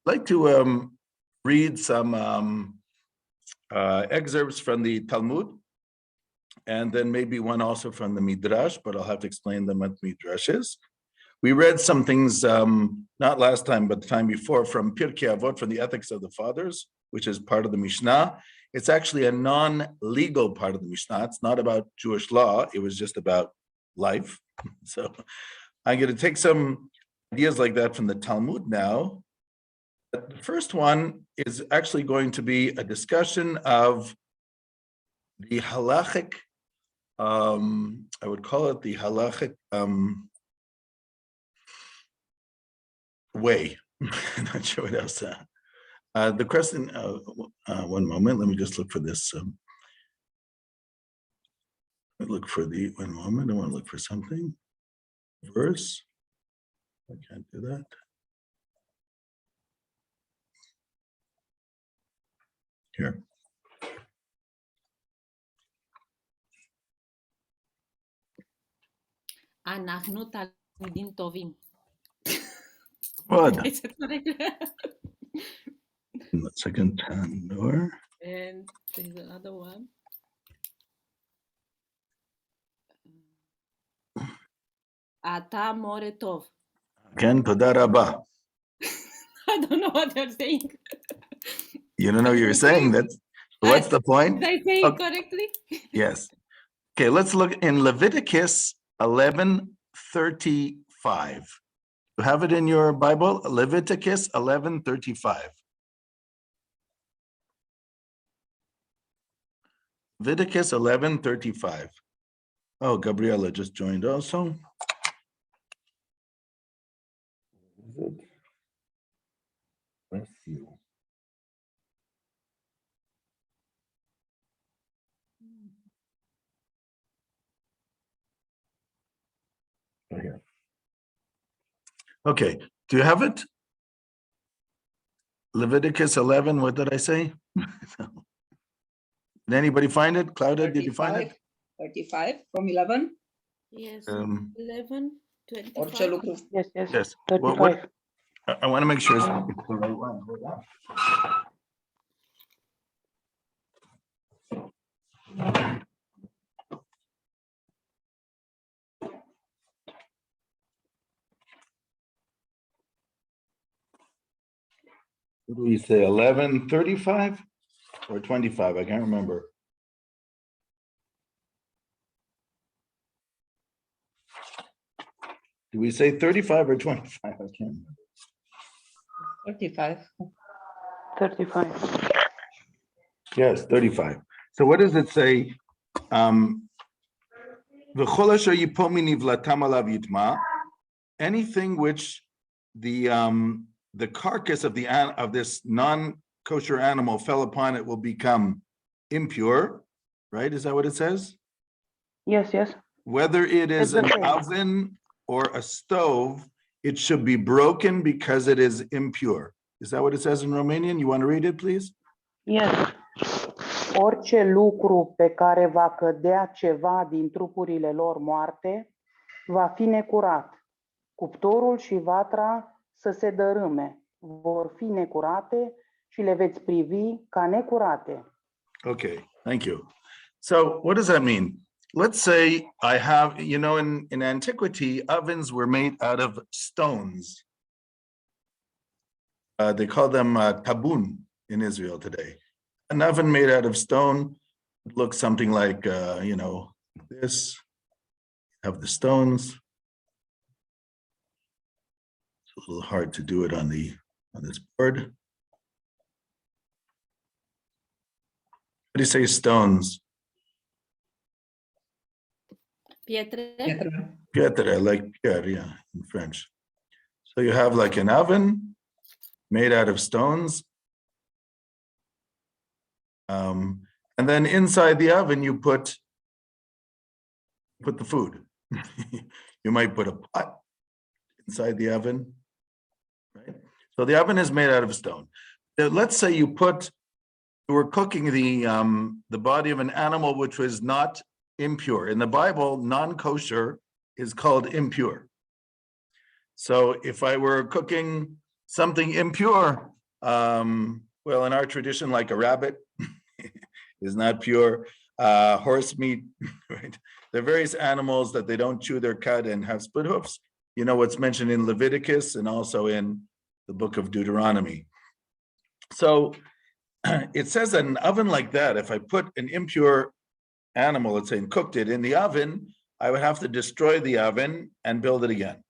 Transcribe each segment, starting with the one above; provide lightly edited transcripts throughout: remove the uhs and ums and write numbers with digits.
like to read some excerpts from the Talmud, and then maybe one also from the Midrash, but I'll have to explain them at Midrashes. We read some things, not last time, but the time before, from Pirkei Avot, from the Ethics of the Fathers, which is part of the Mishnah. It's actually a non-legal part of the Mishnah. It's not about Jewish law. It was just about life. So I'm going to take some ideas like that from the Talmud now. The first one is actually going to be a discussion of the halachic, I would call it the halachic way. I'm not sure what else. The question, one moment, let me just look for this. Look for the, one moment, I want to look for something. Verse, I can't do that. Here. אנחנו תלמידים טובים. What? Is it correct? Second door. And there's another one. אתה מורה טוב. כן, תודה רבה. I don't know what you're saying. You don't know what you're saying. What's the point? Did I say it correctly? Yes. Okay, let's look in Leviticus 11:35. You have it in your Bible, Leviticus 11:35. Leviticus 11:35. Oh, Gabriela just joined also. Bless you. Right here. Okay, do you have it? Leviticus 11, what did I say? Did anybody find it? Claudia, did you find it? 35 from 11. Yes. 11, 25. Yes. Yes. 35. I want to make sure it's the right one. Hold on. What do we say, 11:35 or 25? I can't remember. Do we say 35 or 25? I can't remember. 35. Yes, 35. So what does it say? Anything which the carcass of this non-kosher animal fell upon it will become impure, right? Is that what it says? Yes. Whether it is an oven or a stove, it should be broken because it is impure. Is that what it says in Romanian? You want to read it, please? Yes. Orice lucru pe care va cădea ceva din trupurile lor moarte va fi necurat. Cuptorul și vatra să se dărâme. Vor fi necurate și le veți privi ca necurate. Okay, thank you. So what does that mean? Let's say I have, in antiquity, ovens were made out of stones. They call them tabun in Israel today. An oven made out of stone looks something like, this. Have the stones. It's a little hard to do it on this board. How do you say stones? Pietre. Pietre, like pierre, yeah, in French. So you have like an oven made out of stones. And then inside the oven, you put the food. You might put a pot inside the oven, right? So the oven is made out of stone. Let's say you were cooking the body of an animal which was not impure. In the Bible, non-kosher is called impure. So if I were cooking something impure, Well, in our tradition, like a rabbit is not pure. Horse meat, right? There are various animals that they don't chew their cud and have split hoofs. You know what's mentioned in Leviticus and also in the book of Deuteronomy. So it says that an oven like that, if I put an impure animal, let's say, and cooked it in the oven, I would have to destroy the oven and build it again.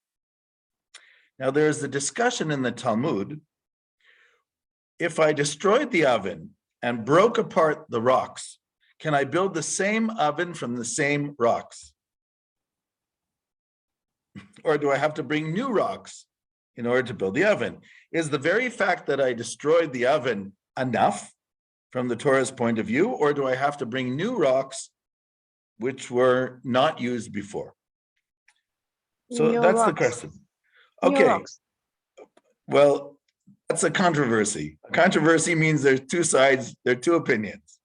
Now, there's the discussion in the Talmud. If I destroyed the oven and broke apart the rocks, can I build the same oven from the same rocks? Or do I have to bring new rocks in order to build the oven? Is the very fact that I destroyed the oven enough from the Torah's point of view, or do I have to bring new rocks which were not used before? So New that's the rocks. question. New Okay, rocks. well, that's a controversy. A controversy means there's two sides, there are two opinions.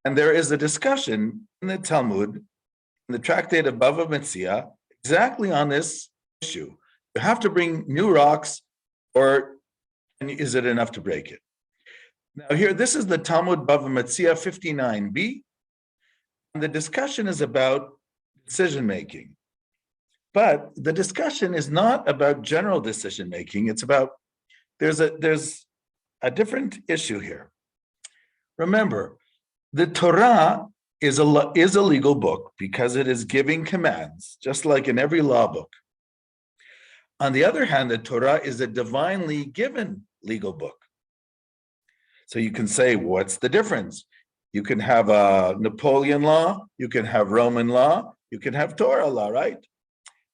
And there is a discussion in the Talmud, in the tractate of Bava Metzia, exactly on this issue. You have to bring new rocks, or is it enough to break it? Now here, this is the Talmud Bava Metzia 59b, and the discussion is about decision-making. But the discussion is not about general decision-making, it's about, there's a different issue here. Remember, the Torah is a legal book because it is giving commands, just like in every law book. On the other hand, the Torah is a divinely given legal book. So you can say, what's the difference? You can have a Napoleon law, you can have Roman law, you can have Torah law, right?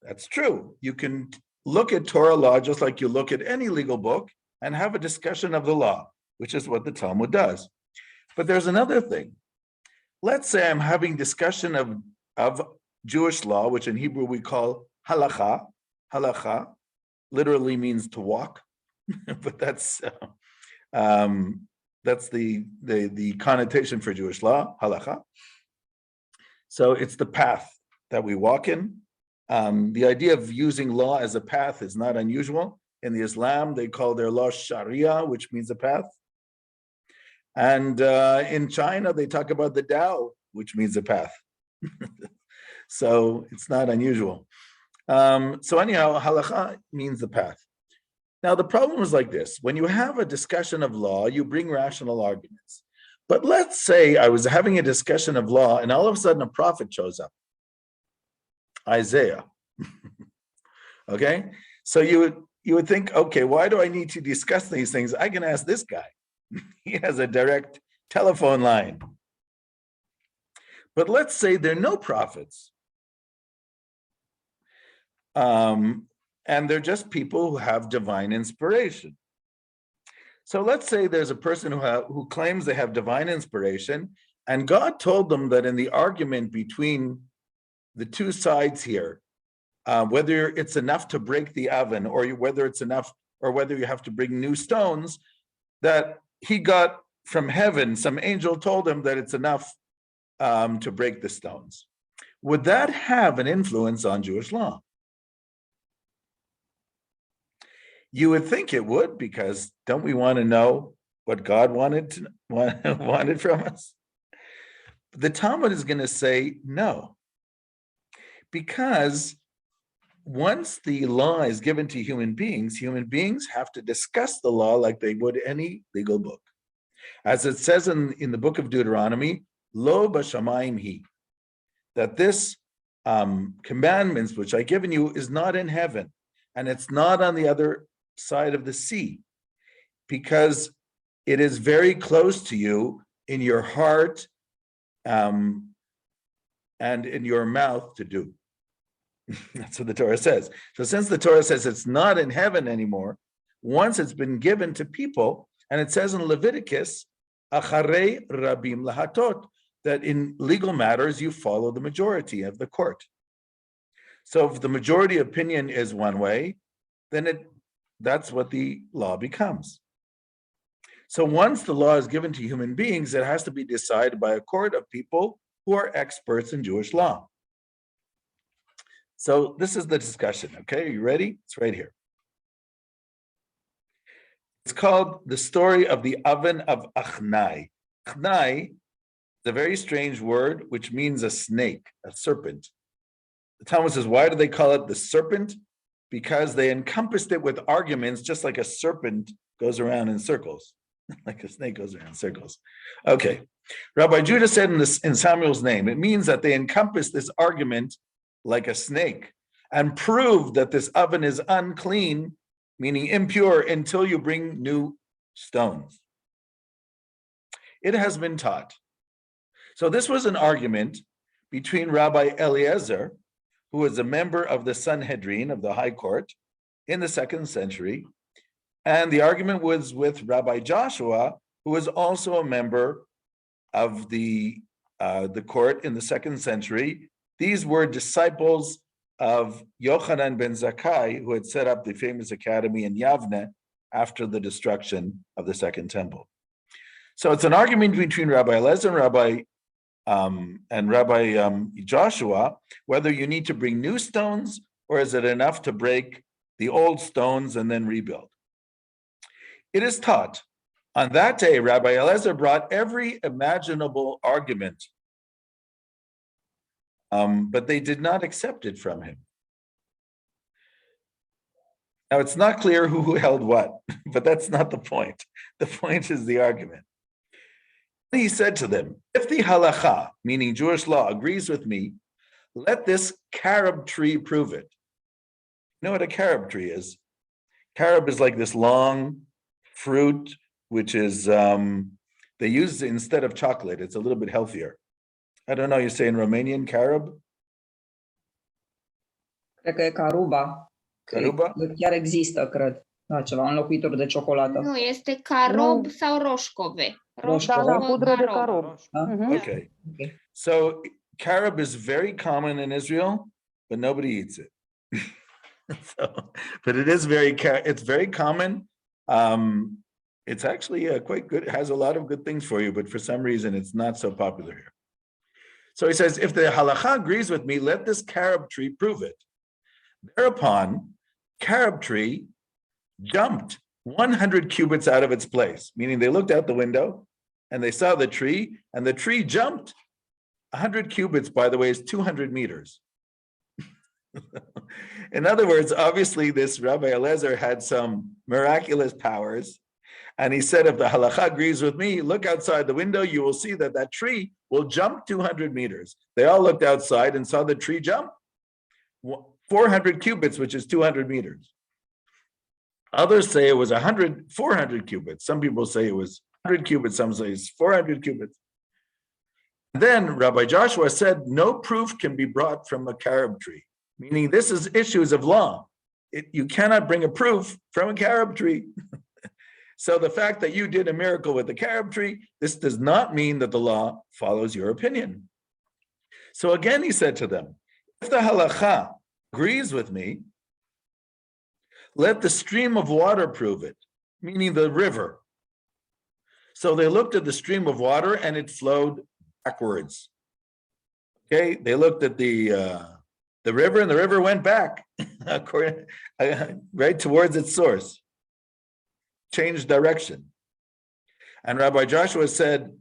That's true. You can look at Torah law just like you look at any legal book and have a discussion of the law, which is what the Talmud does. But there's another thing. Let's say I'm having discussion of Jewish law, which in Hebrew we call halacha. Halacha literally means to walk, but that's the connotation for Jewish law, halacha. So it's the path that we walk in. The idea of using law as a path is not unusual. In the Islam, they call their law Sharia, which means a path. And in China, they talk about the Tao, which means a path. So it's not unusual. So anyhow, halacha means the path. Now, the problem is like this. When you have a discussion of law, you bring rational arguments. But let's say I was having a discussion of law and all of a sudden a prophet shows up. Isaiah. Okay? So you would think, okay, why do I need to discuss these things? I can ask this guy. He has a direct telephone line. But let's say there are no prophets. And they're just people who have divine inspiration. So let's say there's a person who claims they have divine inspiration, and God told them that in the argument between the two sides here, whether it's enough to break the oven or whether it's enough, or whether you have to bring new stones, that he got from heaven, some angel told him that it's enough to break the stones. Would that have an influence on Jewish law? You would think it would, because don't we want to know what God wanted from us? The Talmud is going to say no, because once the law is given to human beings have to discuss the law like they would any legal book. As it says in the book of Deuteronomy, lo b'shamayim hi, that this commandments which I've given you is not in heaven, and it's not on the other side of the sea, because it is very close to you in your heart and in your mouth to do. That's what the Torah says. So since the Torah says it's not in heaven anymore, once it's been given to people, and it says in Leviticus, acharei rabim lahatot, that in legal matters you follow the majority of the court. So if the majority opinion is one way, then that's what the law becomes. So once the law is given to human beings, it has to be decided by a court of people who are experts in Jewish law. So this is the discussion, okay? Are you ready? It's right here. It's called the story of the oven of Achnai. Achnai is a very strange word, which means a snake, a serpent. The Talmud says, why do they call it the serpent? Because they encompassed it with arguments, just like a serpent goes around in circles, like a snake goes around in circles. Okay, Rabbi Judah said in Samuel's name, it means that they encompassed this argument like a snake and proved that this oven is unclean, meaning impure, until you bring new stones. It has been taught. So this was an argument between Rabbi Eliezer, who was a member of the Sanhedrin, of the High Court, in the 2nd century, and the argument was with Rabbi Joshua, who was also a member of the court in the 2nd century. These were disciples of Yochanan ben Zakkai, who had set up the famous academy in Yavne after the destruction of the Second Temple. So it's an argument between Rabbi Eliezer and Rabbi Joshua, whether you need to bring new stones or is it enough to break the old stones and then rebuild. It is taught, on that day, Rabbi Eliezer brought every imaginable argument, but they did not accept it from him. Now, it's not clear who held what, but that's not the point. The point is the argument. He said to them, if the halacha, meaning Jewish law, agrees with me, let this carob tree prove it. You know what a carob tree is? Carob is like this long fruit, which is, they use instead of chocolate. It's a little bit healthier. I don't know, you say in Romanian, carob? Cred că e caruba. Caruba? Chiar există, cred. Da, ceva, înlocuitor de ciocolată. Nu, este carob Nu. sau roșcove. Da, pudră de carob. Da? Okay. So carob is very common in Israel, but nobody eats it. But it is it's very common. It's actually quite good. It has a lot of good things for you, but for some reason it's not so popular here. So he says, if the halacha agrees with me, let this carob tree prove it. Thereupon, carob tree jumped 100 cubits out of its place, meaning they looked out the window and they saw the tree, and the tree jumped. 100 cubits, by the way, is 200 meters. In other words, obviously this Rabbi Eliezer had some miraculous powers, and he said, if the halacha agrees with me, look outside the window, you will see that that tree will jump 200 meters. They all looked outside and saw the tree jump 400 cubits, which is 200 meters. Others say it was 400 cubits. Some people say it was 100 cubits, some say it's 400 cubits. Then Rabbi Joshua said, no proof can be brought from a carob tree, meaning this is issues of law. You cannot bring a proof from a carob tree. So the fact that you did a miracle with the carob tree, this does not mean that the law follows your opinion. So again, he said to them, if the halacha agrees with me, let the stream of water prove it, meaning the river. So they looked at the stream of water and it flowed backwards. Okay, they looked at the river and the river went back, right towards its source, changed direction. And Rabbi Joshua said,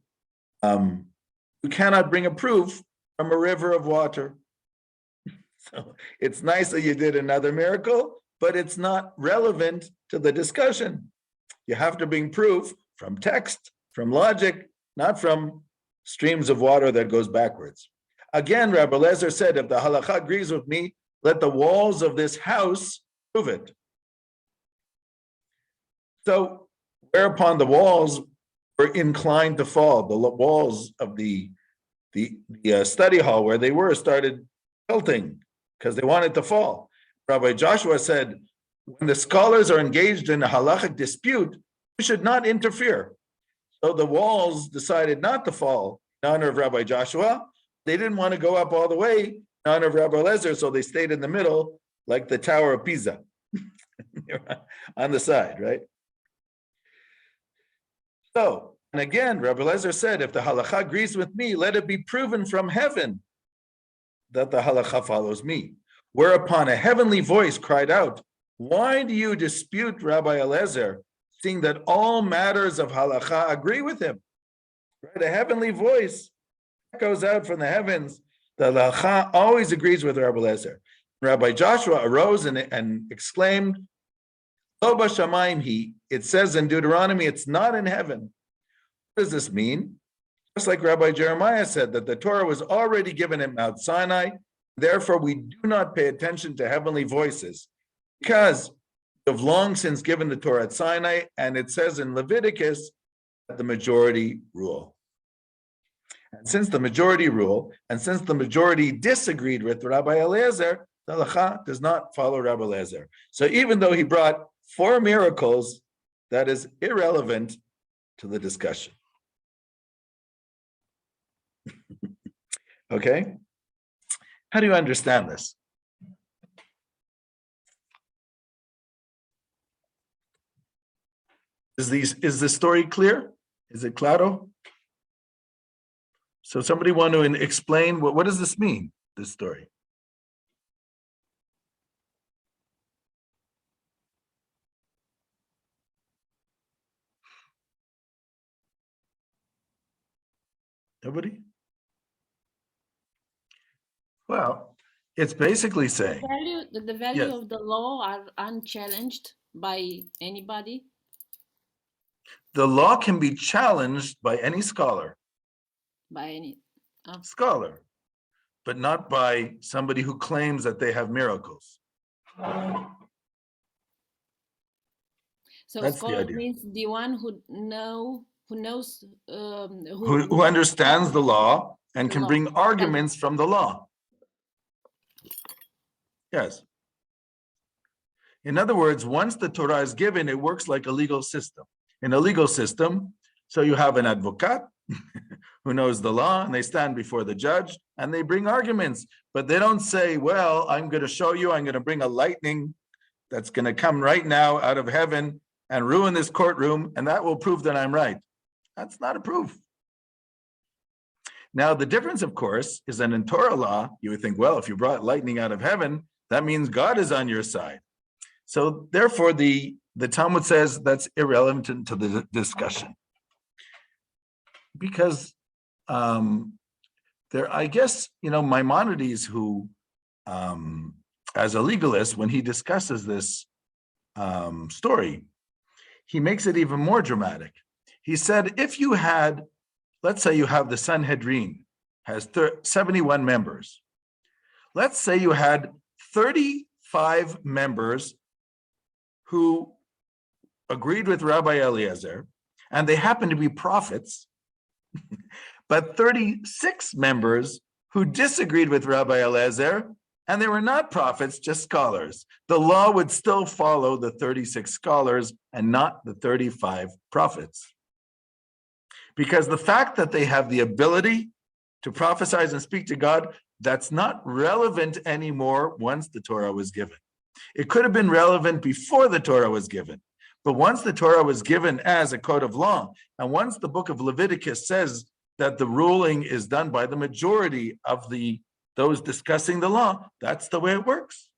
you cannot bring a proof from a river of water. So it's nice that you did another miracle, but it's not relevant to the discussion. You have to bring proof from text, from logic, not from streams of water that goes backwards. Again, Rabbi Eliezer said, if the halacha agrees with me, let the walls of this house prove it. So whereupon the walls were inclined to fall, the walls of the study hall where they were started tilting because they wanted to fall. Rabbi Joshua said, when the scholars are engaged in a halachic dispute, we should not interfere. So the walls decided not to fall in honor of Rabbi Joshua. They didn't want to go up all the way in honor of Rabbi Eliezer, so they stayed in the middle like the Tower of Pisa on the side, right? So, and again, Rabbi Eliezer said, if the halacha agrees with me, let it be proven from heaven that the halacha follows me. Whereupon a heavenly voice cried out, why do you dispute Rabbi Eliezer? seeing that all matters of halacha agree with him. Right? A heavenly voice goes out from the heavens. The halacha always agrees with Rabbi Eliezer. Rabbi Joshua arose and exclaimed, Lo b'shamayim hi. It says in Deuteronomy, it's not in heaven. What does this mean? Just like Rabbi Jeremiah said, that the Torah was already given at Mount Sinai. Therefore, we do not pay attention to heavenly voices because we've long since given the Torah at Sinai, and it says in Leviticus that the majority rule. And since the majority rule, and since the majority disagreed with Rabbi Eliezer, the halacha does not follow Rabbi Eliezer. So even though he brought 4 miracles, that is irrelevant to the discussion. Okay? How do you understand this? Is the story clear? Is it claro? So somebody want to explain what does this mean, this story? Nobody? Well, it's basically saying The value Yes. of the law are unchallenged by anybody. the law can be challenged by any scholar, By any. but not by somebody who claims that they have miracles. So That's the scholar idea. means the one who knows Who understands the law and can law. bring arguments from the law. Yes. In other words, once the Torah is given, it works like a legal system. In a legal system, so you have an advocate who knows the law, and they stand before the judge, and they bring arguments. But they don't say, well, I'm going to show you, I'm going to bring a lightning that's going to come right now out of heaven and ruin this courtroom, and that will prove that I'm right. That's not a proof. Now, the difference, of course, is that in Torah law, you would think, well, if you brought lightning out of heaven, that means God is on your side. So therefore, the Talmud says that's irrelevant to the discussion. Because I guess, Maimonides, who, as a legalist, when he discusses this story, he makes it even more dramatic. He said, if you had, let's say you have the Sanhedrin, has 71 members. Let's say you had 35 members who agreed with Rabbi Eliezer, and they happen to be prophets, but 36 members who disagreed with Rabbi Eliezer, and they were not prophets, just scholars. The law would still follow the 36 scholars and not the 35 prophets. Because the fact that they have the ability to prophesy and speak to God, that's not relevant anymore once the Torah was given. It could have been relevant before the Torah was given. But once the Torah was given as a code of law, and once the book of Leviticus says that the ruling is done by the majority of those discussing the law, that's the way it works.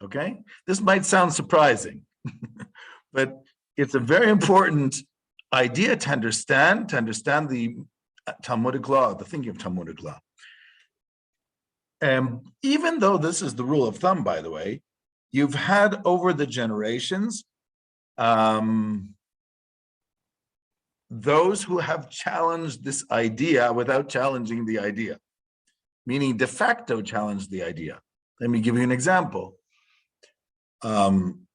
Okay? This might sound surprising, but it's a very important idea to understand the Talmudic law, the thinking of Talmudic law. Even though this is the rule of thumb, by the way, you've had over the generations those who have challenged this idea without challenging the idea, meaning de facto challenged the idea. Let me give you an example. In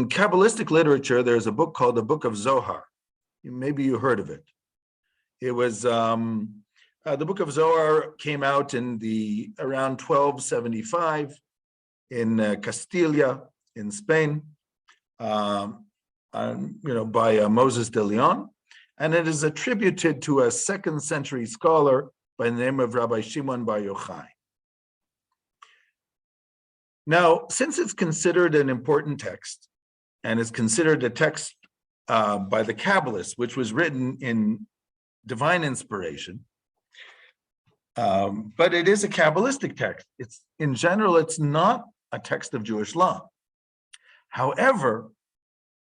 Kabbalistic literature, there's a book called the Book of Zohar. Maybe you heard of it. It was the Book of Zohar came out in around 1275 in Castilla, in Spain, by Moses de Leon, and it is attributed to a 2nd century scholar by the name of Rabbi Shimon Bar Yochai. Now, since it's considered an important text, and is considered a text by the Kabbalists, which was written in divine inspiration, but it is a Kabbalistic text. In general, it's not a text of Jewish law. However,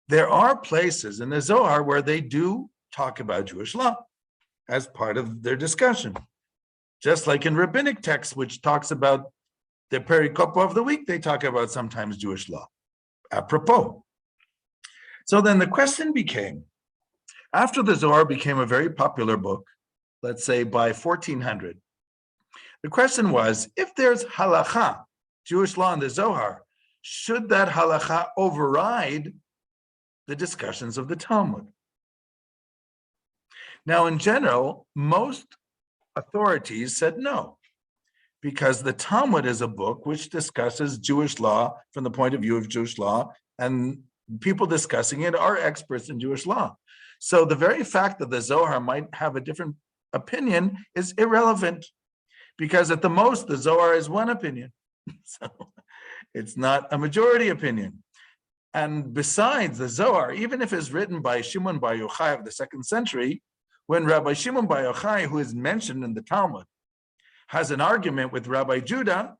there are places in the Zohar where they do talk about Jewish law as part of their discussion. Just like in rabbinic texts, which talks about the perikopa of the week, they talk about sometimes Jewish law, apropos. So then the question became, after the Zohar became a very popular book, let's say by 1400, the question was, if there's halacha, Jewish law in the Zohar, should that halacha override the discussions of the Talmud? Now, in general, most authorities said no, because the Talmud is a book which discusses Jewish law from the point of view of Jewish law, and people discussing it are experts in Jewish law. So the very fact that the Zohar might have a different opinion is irrelevant, because at the most, the Zohar is one opinion. So it's not a majority opinion. And besides, the Zohar, even if it's written by Shimon Bar Yochai of the 2nd century, when Rabbi Shimon Bar Yochai, who is mentioned in the Talmud, has an argument with Rabbi Judah,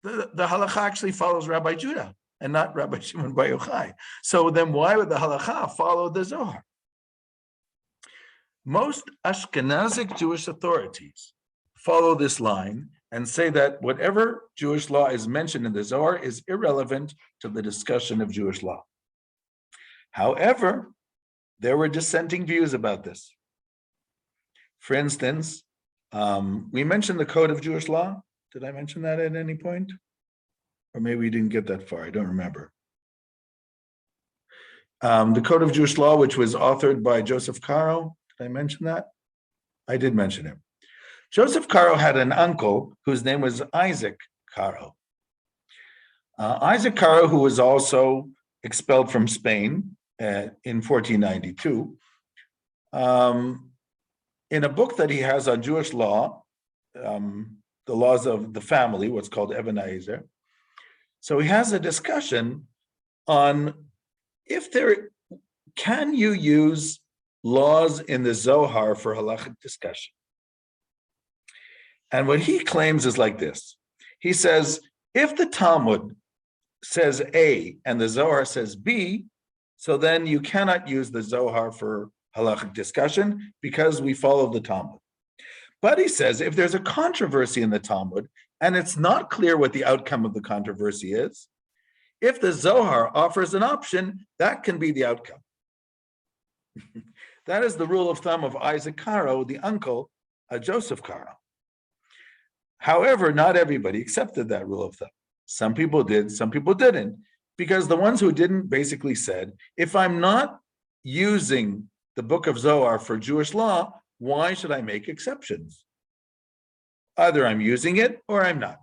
the halacha actually follows Rabbi Judah and not Rabbi Shimon Bar Yochai. So then why would the halacha follow the Zohar? Most Ashkenazic Jewish authorities follow this line and say that whatever Jewish law is mentioned in the Zohar is irrelevant to the discussion of Jewish law. However, there were dissenting views about this. For instance, we mentioned the Code of Jewish Law. Did I mention that at any point? Or maybe we didn't get that far, I don't remember. The Code of Jewish Law, which was authored by Joseph Caro, did I mention that? I did mention him. Joseph Caro had an uncle whose name was Isaac Caro. Isaac Caro, who was also expelled from Spain in 1492, in a book that he has on Jewish law, the laws of the family, what's called Even Haezer. So he has a discussion on if there, can you use laws in the Zohar for halachic discussion? And what he claims is like this. He says, if the Talmud says A and the Zohar says B, so then you cannot use the Zohar for halachic discussion because we follow the Talmud. But he says, if there's a controversy in the Talmud and it's not clear what the outcome of the controversy is, if the Zohar offers an option, that can be the outcome. That is the rule of thumb of Isaac Caro, the uncle of Joseph Caro. However, not everybody accepted that rule of thumb. Some people did, some people didn't, because the ones who didn't basically said, if I'm not using the book of Zohar for Jewish law, why should I make exceptions? Either I'm using it or I'm not.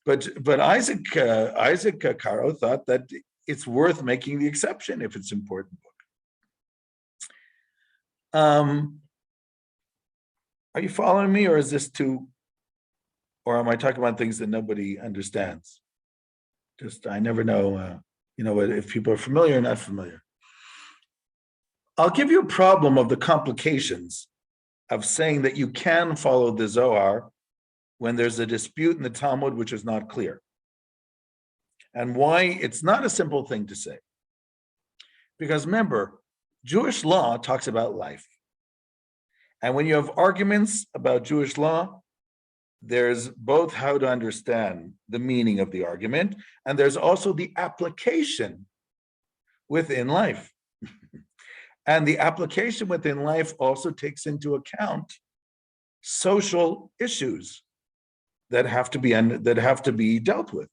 But Isaac Caro thought that it's worth making the exception if it's an important book. Are you following me, or is this too, or am I talking about things that nobody understands? Just, I never know, if people are familiar or not familiar. I'll give you a problem of the complications of saying that you can follow the Zohar when there's a dispute in the Talmud which is not clear, and why it's not a simple thing to say. Because remember, Jewish law talks about life. And when you have arguments about Jewish law, there's both how to understand the meaning of the argument, and there's also the application within life. And the application within life also takes into account social issues that have to be dealt with,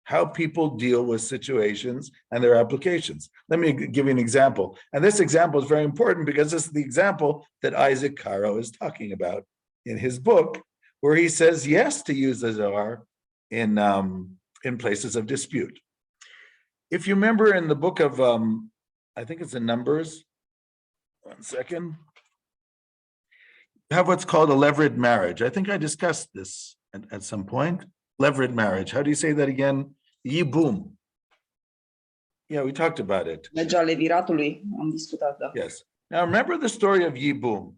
how people deal with situations and their applications. Let me give you an example. And this example is very important because this is the example that Isaac Caro is talking about in his book, where he says yes to use the Zohar in places of dispute. If you remember in the book of, I think it's in Numbers, one second, you have what's called a levirate marriage. I think I discussed this at some point. Levirate marriage. How do you say that again? Yibum. Yeah, we talked about it. Legea leviratului, am discutat, da. Yes. Now remember the story of Yibum.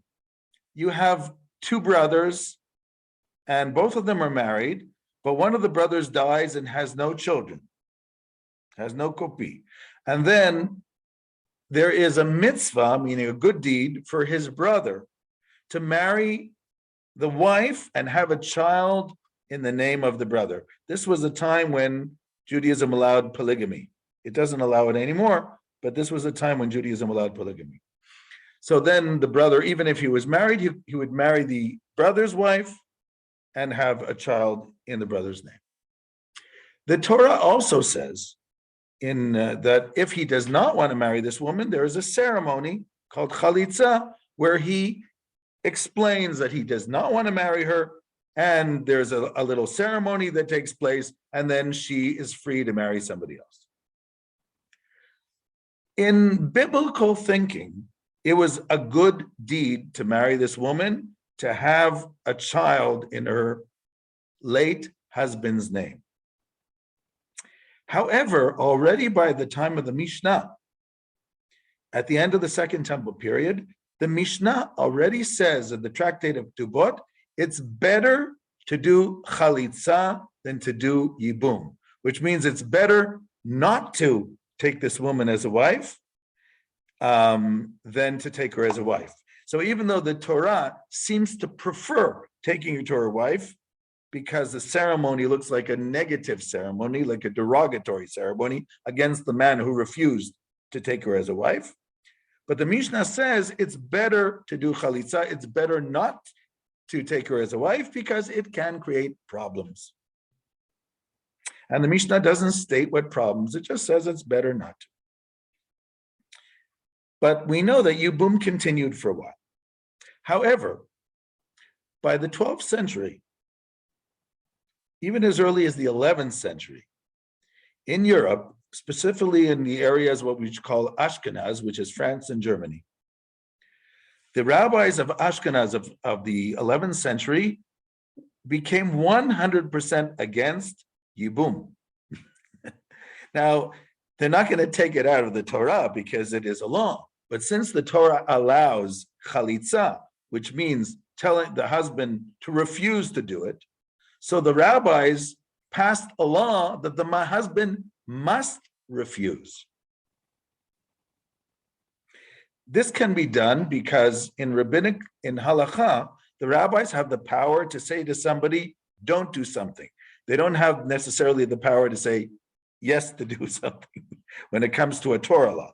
You have two brothers, and both of them are married, but one of the brothers dies and has no children. has no kopi. And then there is a mitzvah, meaning a good deed, for his brother to marry the wife and have a child in the name of the brother. This was a time when Judaism allowed polygamy. It doesn't allow it anymore, but this was a time when Judaism allowed polygamy. So then the brother, even if he was married, he would marry the brother's wife and have a child in the brother's name. The Torah also says that if he does not want to marry this woman, there is a ceremony called chalitza, where he explains that he does not want to marry her, and there's a little ceremony that takes place, and then she is free to marry somebody else. In biblical thinking, it was a good deed to marry this woman, to have a child in her late husband's name. However, already by the time of the Mishnah, at the end of the Second Temple period, the Mishnah already says in the Tractate of Tubot, it's better to do chalitza than to do yibum, which means it's better not to take this woman as a wife than to take her as a wife. So even though the Torah seems to prefer taking her to her wife, because the ceremony looks like a negative ceremony, like a derogatory ceremony against the man who refused to take her as a wife. But the Mishnah says it's better to do chalitza, it's better not to take her as a wife because it can create problems. And the Mishnah doesn't state what problems, it just says it's better not to. But we know that Yibum continued for a while. However, by the 12th century, even as early as the 11th century, in Europe, specifically in the areas what we call Ashkenaz, which is France and Germany, the rabbis of Ashkenaz of the 11th century became 100% against Yibum. Now, they're not going to take it out of the Torah because it is a law. But since the Torah allows chalitza, which means telling the husband to refuse to do it, so the rabbis passed a law that the husband must refuse. This can be done because in halakha, the rabbis have the power to say to somebody, don't do something. They don't have necessarily the power to say yes to do something when it comes to a Torah law.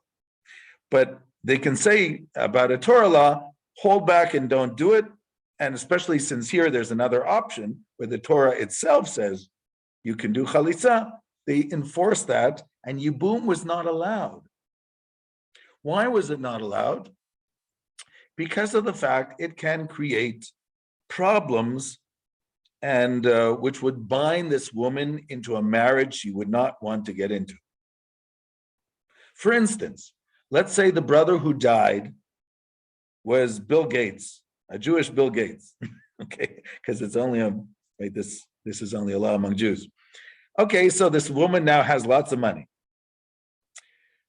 But they can say about a Torah law, hold back and don't do it. And especially since here there's another option where the Torah itself says you can do chalitza, they enforce that, and Yibum was not allowed. Why was it not allowed? Because of the fact it can create problems and which would bind this woman into a marriage she would not want to get into. For instance, let's say the brother who died was Bill Gates, a Jewish Bill Gates, okay, because it's only this is only a law among Jews. Okay, so this woman now has lots of money.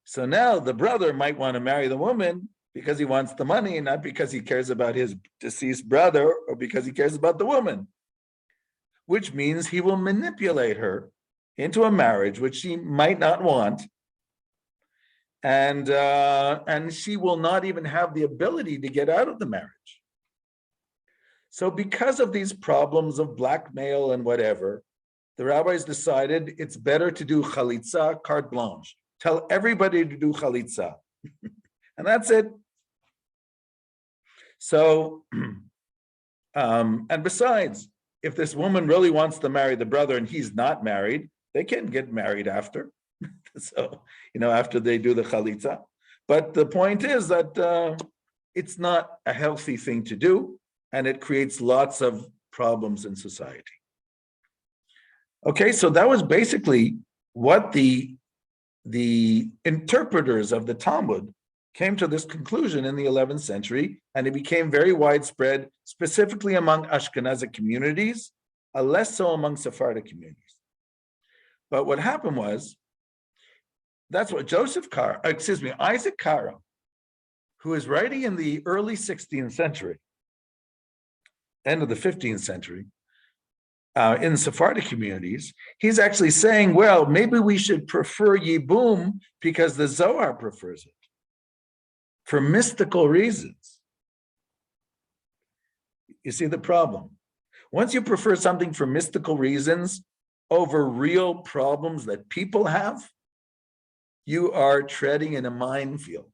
So now the brother might want to marry the woman because he wants the money, and not because he cares about his deceased brother or because he cares about the woman, which means he will manipulate her into a marriage which she might not want, and she will not even have the ability to get out of the marriage. So because of these problems of blackmail and whatever, the rabbis decided it's better to do chalitza, carte blanche. Tell everybody to do chalitza. And that's it. So, and besides, if this woman really wants to marry the brother and he's not married, they can get married after. So, after they do the chalitza. But the point is that it's not a healthy thing to do, and it creates lots of problems in society. Okay, so that was basically what the interpreters of the Talmud came to this conclusion in the 11th century, and it became very widespread, specifically among Ashkenazic communities, less so among Sephardic communities. But what happened was, that's what Isaac Karo, who is writing in the early 16th century, end of the 15th century, in Sephardic communities, he's actually saying, well, maybe we should prefer Yibum because the Zohar prefers it for mystical reasons. You see the problem? Once you prefer something for mystical reasons over real problems that people have, you are treading in a minefield.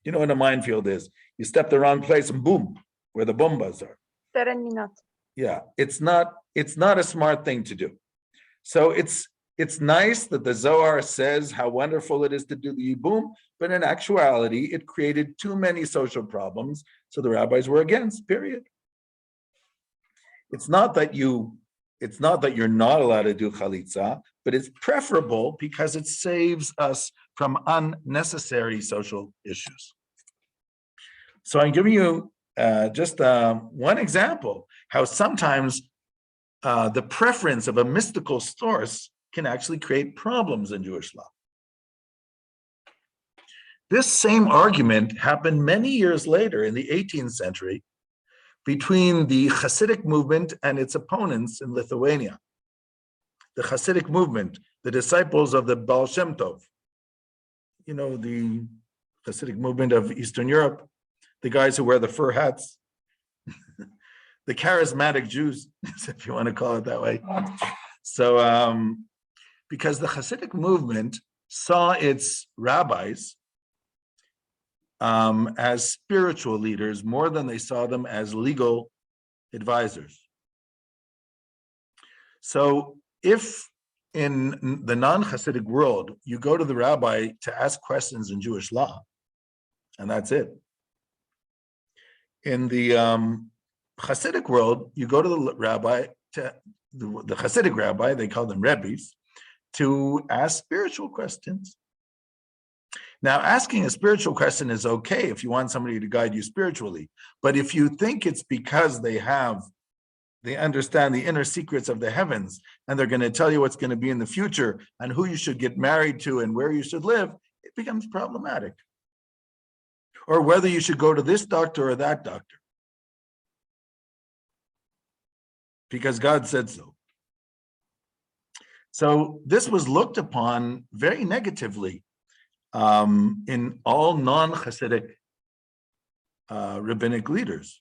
You know what a minefield is? You step the wrong place and boom, where the bombas are. Teren minat. Yeah, it's not a smart thing to do. So it's nice that the Zohar says how wonderful it is to do the Yibum, but in actuality, it created too many social problems, so the rabbis were against, period. It's not that you're not allowed to do chalitza, but it's preferable because it saves us from unnecessary social issues. So I'm giving you just one example, how sometimes the preference of a mystical source can actually create problems in Jewish law. This same argument happened many years later in the 18th century between the Hasidic movement and its opponents in Lithuania. The Hasidic movement, the disciples of the Baal Shem Tov, you know, the Hasidic movement of Eastern Europe, the guys who wear the fur hats, the charismatic Jews, if you want to call it that way. So, because the Hasidic movement saw its rabbis as spiritual leaders more than they saw them as legal advisors. So if in the non-Hasidic world, you go to the rabbi to ask questions in Jewish law, and that's it. In the Hasidic world, you go to the rabbi, to the Hasidic rabbi, they call them Rabbis, to ask spiritual questions. Now, asking a spiritual question is okay if you want somebody to guide you spiritually, but if you think it's because they understand the inner secrets of the heavens, and they're going to tell you what's going to be in the future and who you should get married to and where you should live, it becomes problematic. Or whether you should go to this doctor or that doctor, because God said so. So this was looked upon very negatively in all non-Hasidic rabbinic leaders.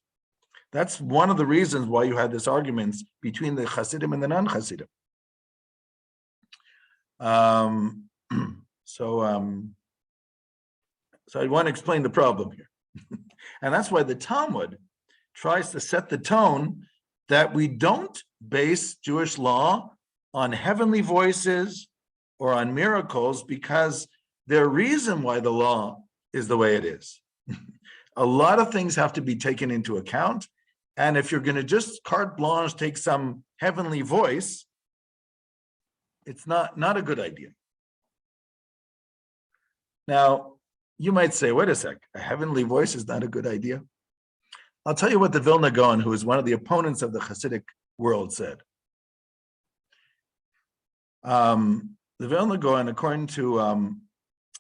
That's one of the reasons why you had this arguments between the Hasidim and the non-Hasidim. So I want to explain the problem here. And that's why the Talmud tries to set the tone that we don't base Jewish law on heavenly voices or on miracles, because there's a reason why the law is the way it is. A lot of things have to be taken into account. And if you're going to just carte blanche take some heavenly voice, it's not a good idea. Now, you might say, wait a sec, a heavenly voice is not a good idea. I'll tell you what the Vilna Gaon, who is one of the opponents of the Hasidic world, said. The Vilna Gaon, according to,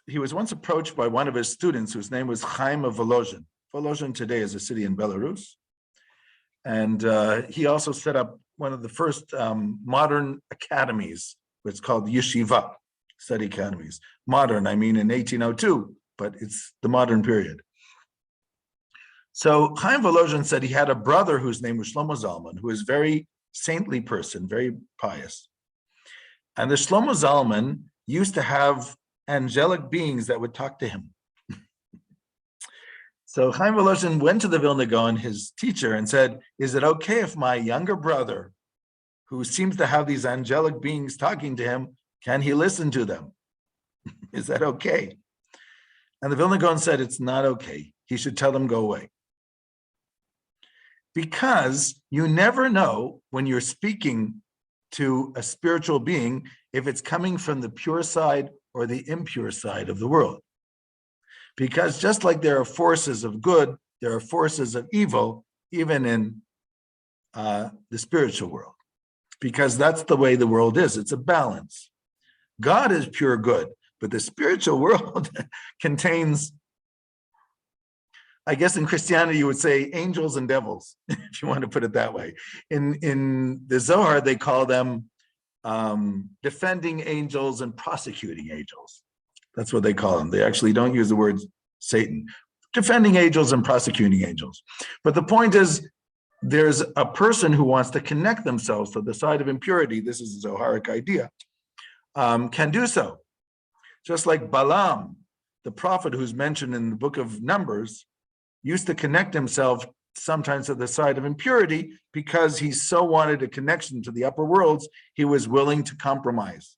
he was once approached by one of his students whose name was Chaim of Volozhin. Volozhin today is a city in Belarus. And he also set up one of the first modern academies, what's called yeshiva, study academies. Modern, I mean in 1802, but it's the modern period. So Chaim Volozhin said he had a brother whose name was Shlomo Zalman, who is a very saintly person, very pious. And the Shlomo Zalman used to have angelic beings that would talk to him. So Chaim Volozhin went to the Vilna Gaon, his teacher, and said, is it okay if my younger brother, who seems to have these angelic beings talking to him, can he listen to them? Is that okay? And the Vilna Gaon said, it's not okay. He should tell them go away. Because you never know when you're speaking to a spiritual being if it's coming from the pure side or the impure side of the world. Because just like there are forces of good, there are forces of evil, even in the spiritual world. Because that's the way the world is. It's a balance. God is pure good, but the spiritual world contains, I guess in Christianity, you would say angels and devils, if you want to put it that way. In the Zohar, they call them defending angels and prosecuting angels. That's what they call them. They actually don't use the word Satan. Defending angels and prosecuting angels. But the point is, there's a person who wants to connect themselves to the side of impurity. This is a Zoharic idea. Can do so. Just like Balaam, the prophet who's mentioned in the book of Numbers, used to connect himself sometimes to the side of impurity because he so wanted a connection to the upper worlds, he was willing to compromise.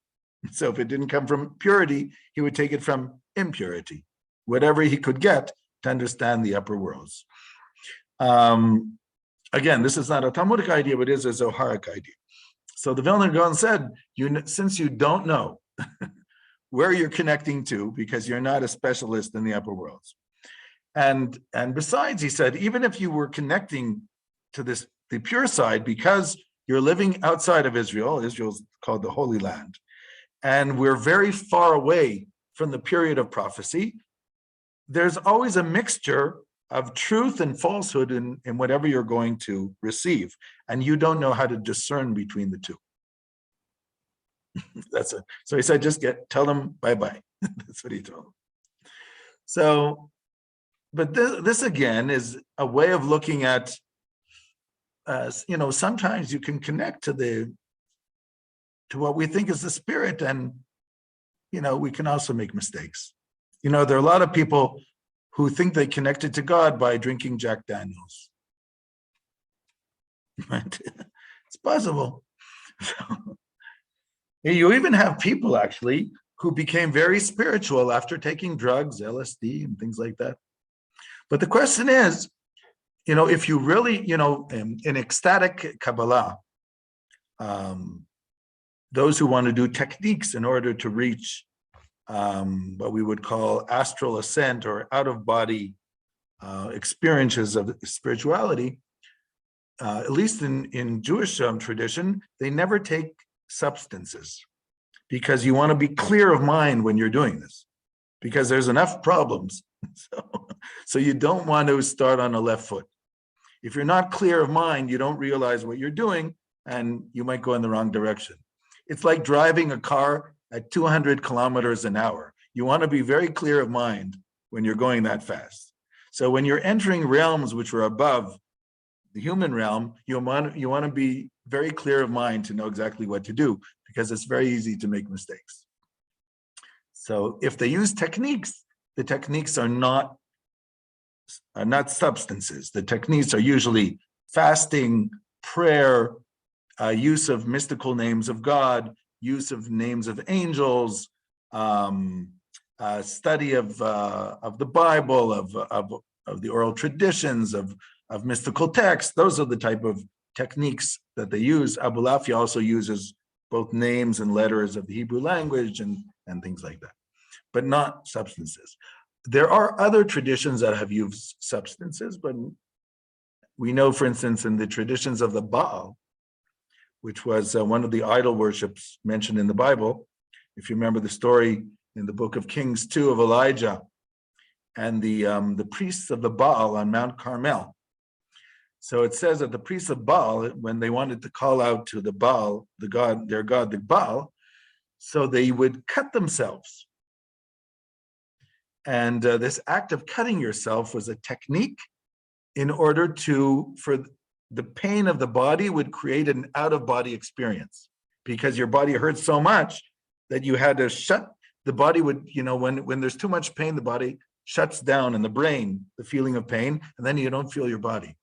So if it didn't come from purity, he would take it from impurity, whatever he could get to understand the upper worlds. Again, this is not a Talmudic idea, but it is a Zoharic idea. So the Vilna Gaon said, since you don't know where you're connecting to, because you're not a specialist in the upper worlds, and besides, he said, even if you were connecting to the pure side, because you're living outside of Israel, Israel's called the Holy Land, and we're very far away from the period of prophecy, there's always a mixture of truth and falsehood in whatever you're going to receive, and you don't know how to discern between the two. That's it. So he said, just tell them bye-bye. That's what he told them. So, but this again is a way of looking at, sometimes you can connect to what we think is the spirit, and we can also make mistakes. There are a lot of people who think they connected to God by drinking Jack Daniels. Right? It's possible. You even have people actually who became very spiritual after taking drugs, LSD and things like that. But the question is, if you really, in ecstatic Kabbalah, those who want to do techniques in order to reach what we would call astral ascent or out-of-body experiences of spirituality, at least in Jewish tradition, they never take substances, because you want to be clear of mind when you're doing this, because there's enough problems. So you don't want to start on a left foot. If you're not clear of mind, you don't realize what you're doing, and you might go in the wrong direction. It's like driving a car at 200 kilometers an hour. You want to be very clear of mind when you're going that fast. So when you're entering realms which are above the human realm, you want to be very clear of mind to know exactly what to do, because it's very easy to make mistakes. So if they use techniques, the techniques are not substances. The techniques are usually fasting, prayer, use of mystical names of God, use of names of angels, study of the Bible, of the oral traditions, of mystical texts. Those are the type of techniques that they use. Abulafia also uses both names and letters of the Hebrew language and things like that, but not substances. There are other traditions that have used substances, but we know, for instance, in the traditions of the Baal, which was one of the idol worships mentioned in the Bible. If you remember the story in the book of Kings 2 of Elijah and the priests of the Baal on Mount Carmel. So it says that the priests of Baal, when they wanted to call out to the Baal, their god, the Baal, so they would cut themselves. And this act of cutting yourself was a technique in order for the pain of the body would create an out-of-body experience, because your body hurt so much that you had to shut the body would, when there's too much pain, the body shuts down in the brain, the feeling of pain, and then you don't feel your body.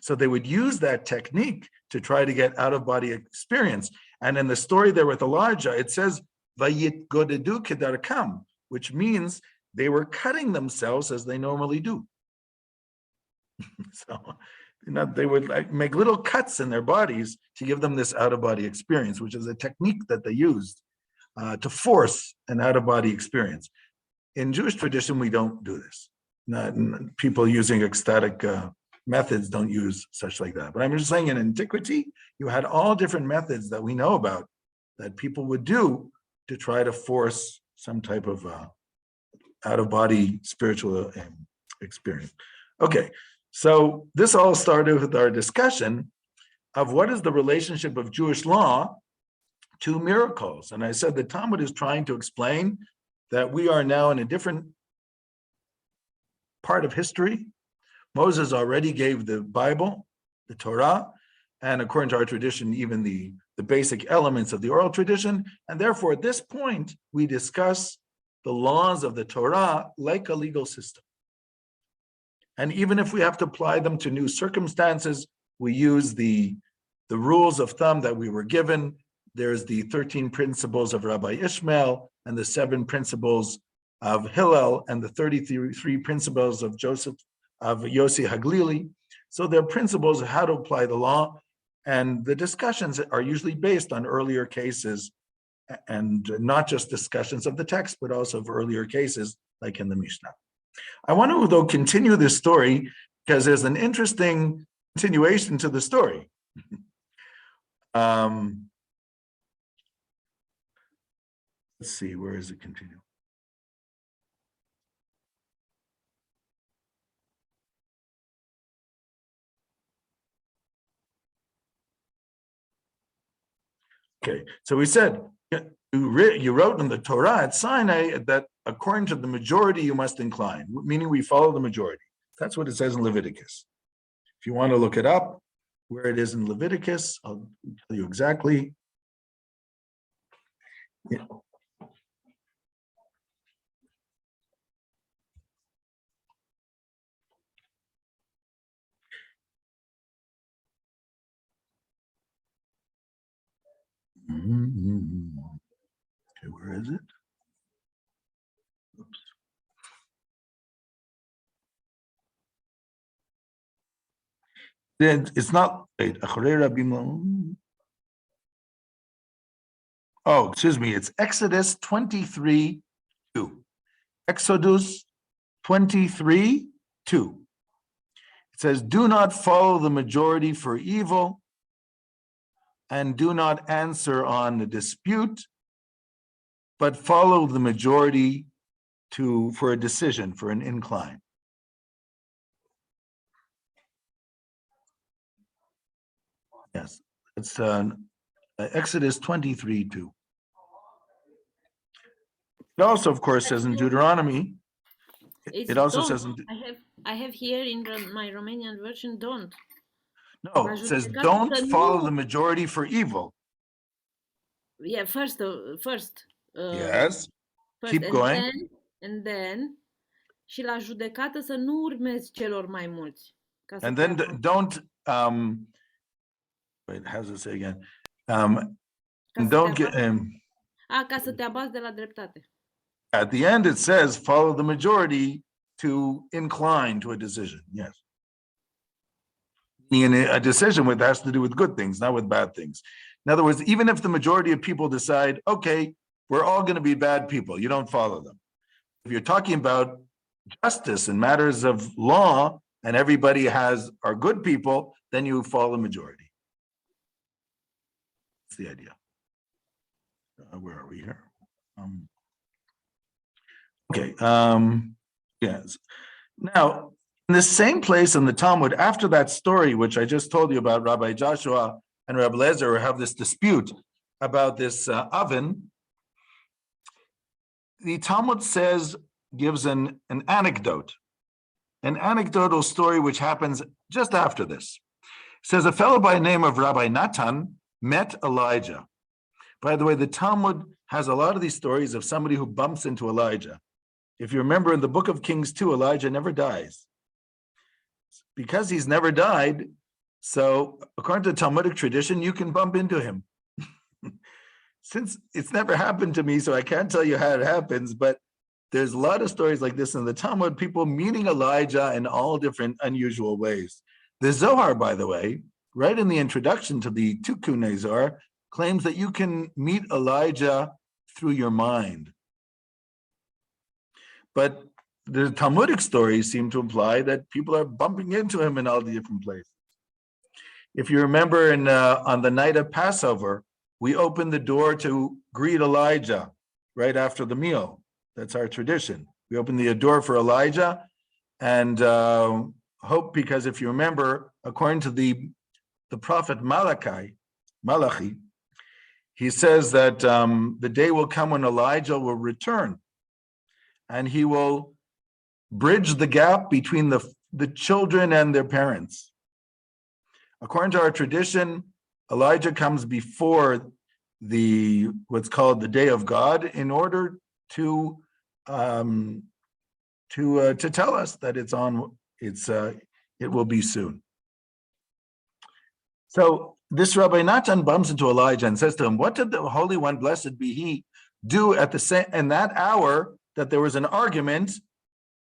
So they would use that technique to try to get out-of-body experience. And in the story there with Elijah, it says, Vayit godedu kedarkam, which means they were cutting themselves as they normally do. So, they would make little cuts in their bodies to give them this out-of-body experience, which is a technique that they used to force an out-of-body experience. In Jewish tradition, we don't do this. People using ecstatic methods don't use such like that. But I'm just saying, in antiquity, you had all different methods that we know about that people would do to try to force some type of out-of-body spiritual experience. Okay, so this all started with our discussion of what is the relationship of Jewish law to miracles. And I said the Talmud is trying to explain that we are now in a different part of history. Moses already gave the Bible, the Torah, and according to our tradition, even the basic elements of the oral tradition. And therefore, at this point, we discuss the laws of the Torah like a legal system. And even if we have to apply them to new circumstances, we use the rules of thumb that we were given. There's the 13 principles of Rabbi Ishmael and the 7 principles of Hillel and the 33 principles of Yossi Haglili. So they're principles of how to apply the law. And the discussions are usually based on earlier cases and not just discussions of the text, but also of earlier cases like in the Mishnah. I want to, though, continue this story because there's an interesting continuation to the story. Let's see, where is it continue? Okay, so we said, you wrote in the Torah at Sinai that according to the majority, you must incline, meaning we follow the majority. That's what it says in Leviticus. If you want to look it up, where it is in Leviticus, I'll tell you exactly. Yeah. Okay, where is it? Oops. Then it's not, wait, oh, excuse me, it's Exodus 23:2. Exodus 23:2. It says, do not follow the majority for evil, and do not answer on the dispute, but follow the majority for a decision, for an incline. Yes, it's Exodus 23:2. It also, of course, says in Deuteronomy. It's It also don't. says in, I have here in my Romanian version, don't. no, it says don't follow the majority for evil. Yeah, first. Yes. Keep And going. then și la judecată să nu urmezi celor mai mulți. And then don't wait, how does it say again? Don't get ca să te abazi de la dreptate. At the end, it says follow the majority to incline to a decision. Yes. In a decision that has to do with good things, not with bad things. In other words, even if the majority of people decide, okay, we're all going to be bad people, you don't follow them. If you're talking about justice and matters of law, and everybody are good people, then you follow the majority. That's the idea. Where are we here? Okay. Yes. Now, in the same place in the Talmud, after that story, which I just told you about, Rabbi Joshua and Rabbi Lezer have this dispute about this oven. The Talmud gives an anecdote, an anecdotal story which happens just after this. It says a fellow by the name of Rabbi Natan met Elijah. By the way, the Talmud has a lot of these stories of somebody who bumps into Elijah. If you remember in the book of Kings 2, Elijah never dies. Because he's never died, so according to Talmudic tradition, you can bump into him. Since it's never happened to me, so I can't tell you how it happens, but there's a lot of stories like this in the Talmud, people meeting Elijah in all different unusual ways. The Zohar, by the way, right in the introduction to the Tikkun Zohar, claims that you can meet Elijah through your mind. But the Talmudic stories seem to imply that people are bumping into him in all the different places. If you remember on the night of Passover, we opened the door to greet Elijah right after the meal. That's our tradition. We open the door for Elijah, and hope, because if you remember, according to the prophet Malachi, he says that the day will come when Elijah will return, and he will bridge the gap between the children and their parents. According to our tradition, Elijah comes before what's called the day of God in order to tell us that it will be soon. So this Rabbi Natan bumps into Elijah and says to him, "What did the Holy One, blessed be He, do in that hour that there was an argument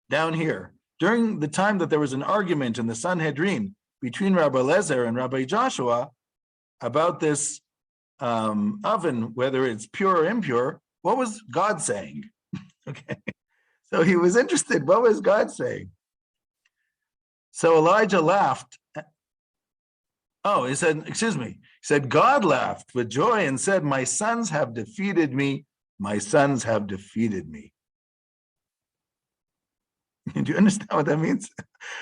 down here? During the time that there was an argument in the Sanhedrin between Rabbi Eliezer and Rabbi Joshua about this oven, whether it's pure or impure, what was God saying?" Okay, so he was interested. What was God saying? So Elijah laughed. Oh, he said, excuse me. He said, God laughed with joy and said, "My sons have defeated me. My sons have defeated me." Do you understand what that means?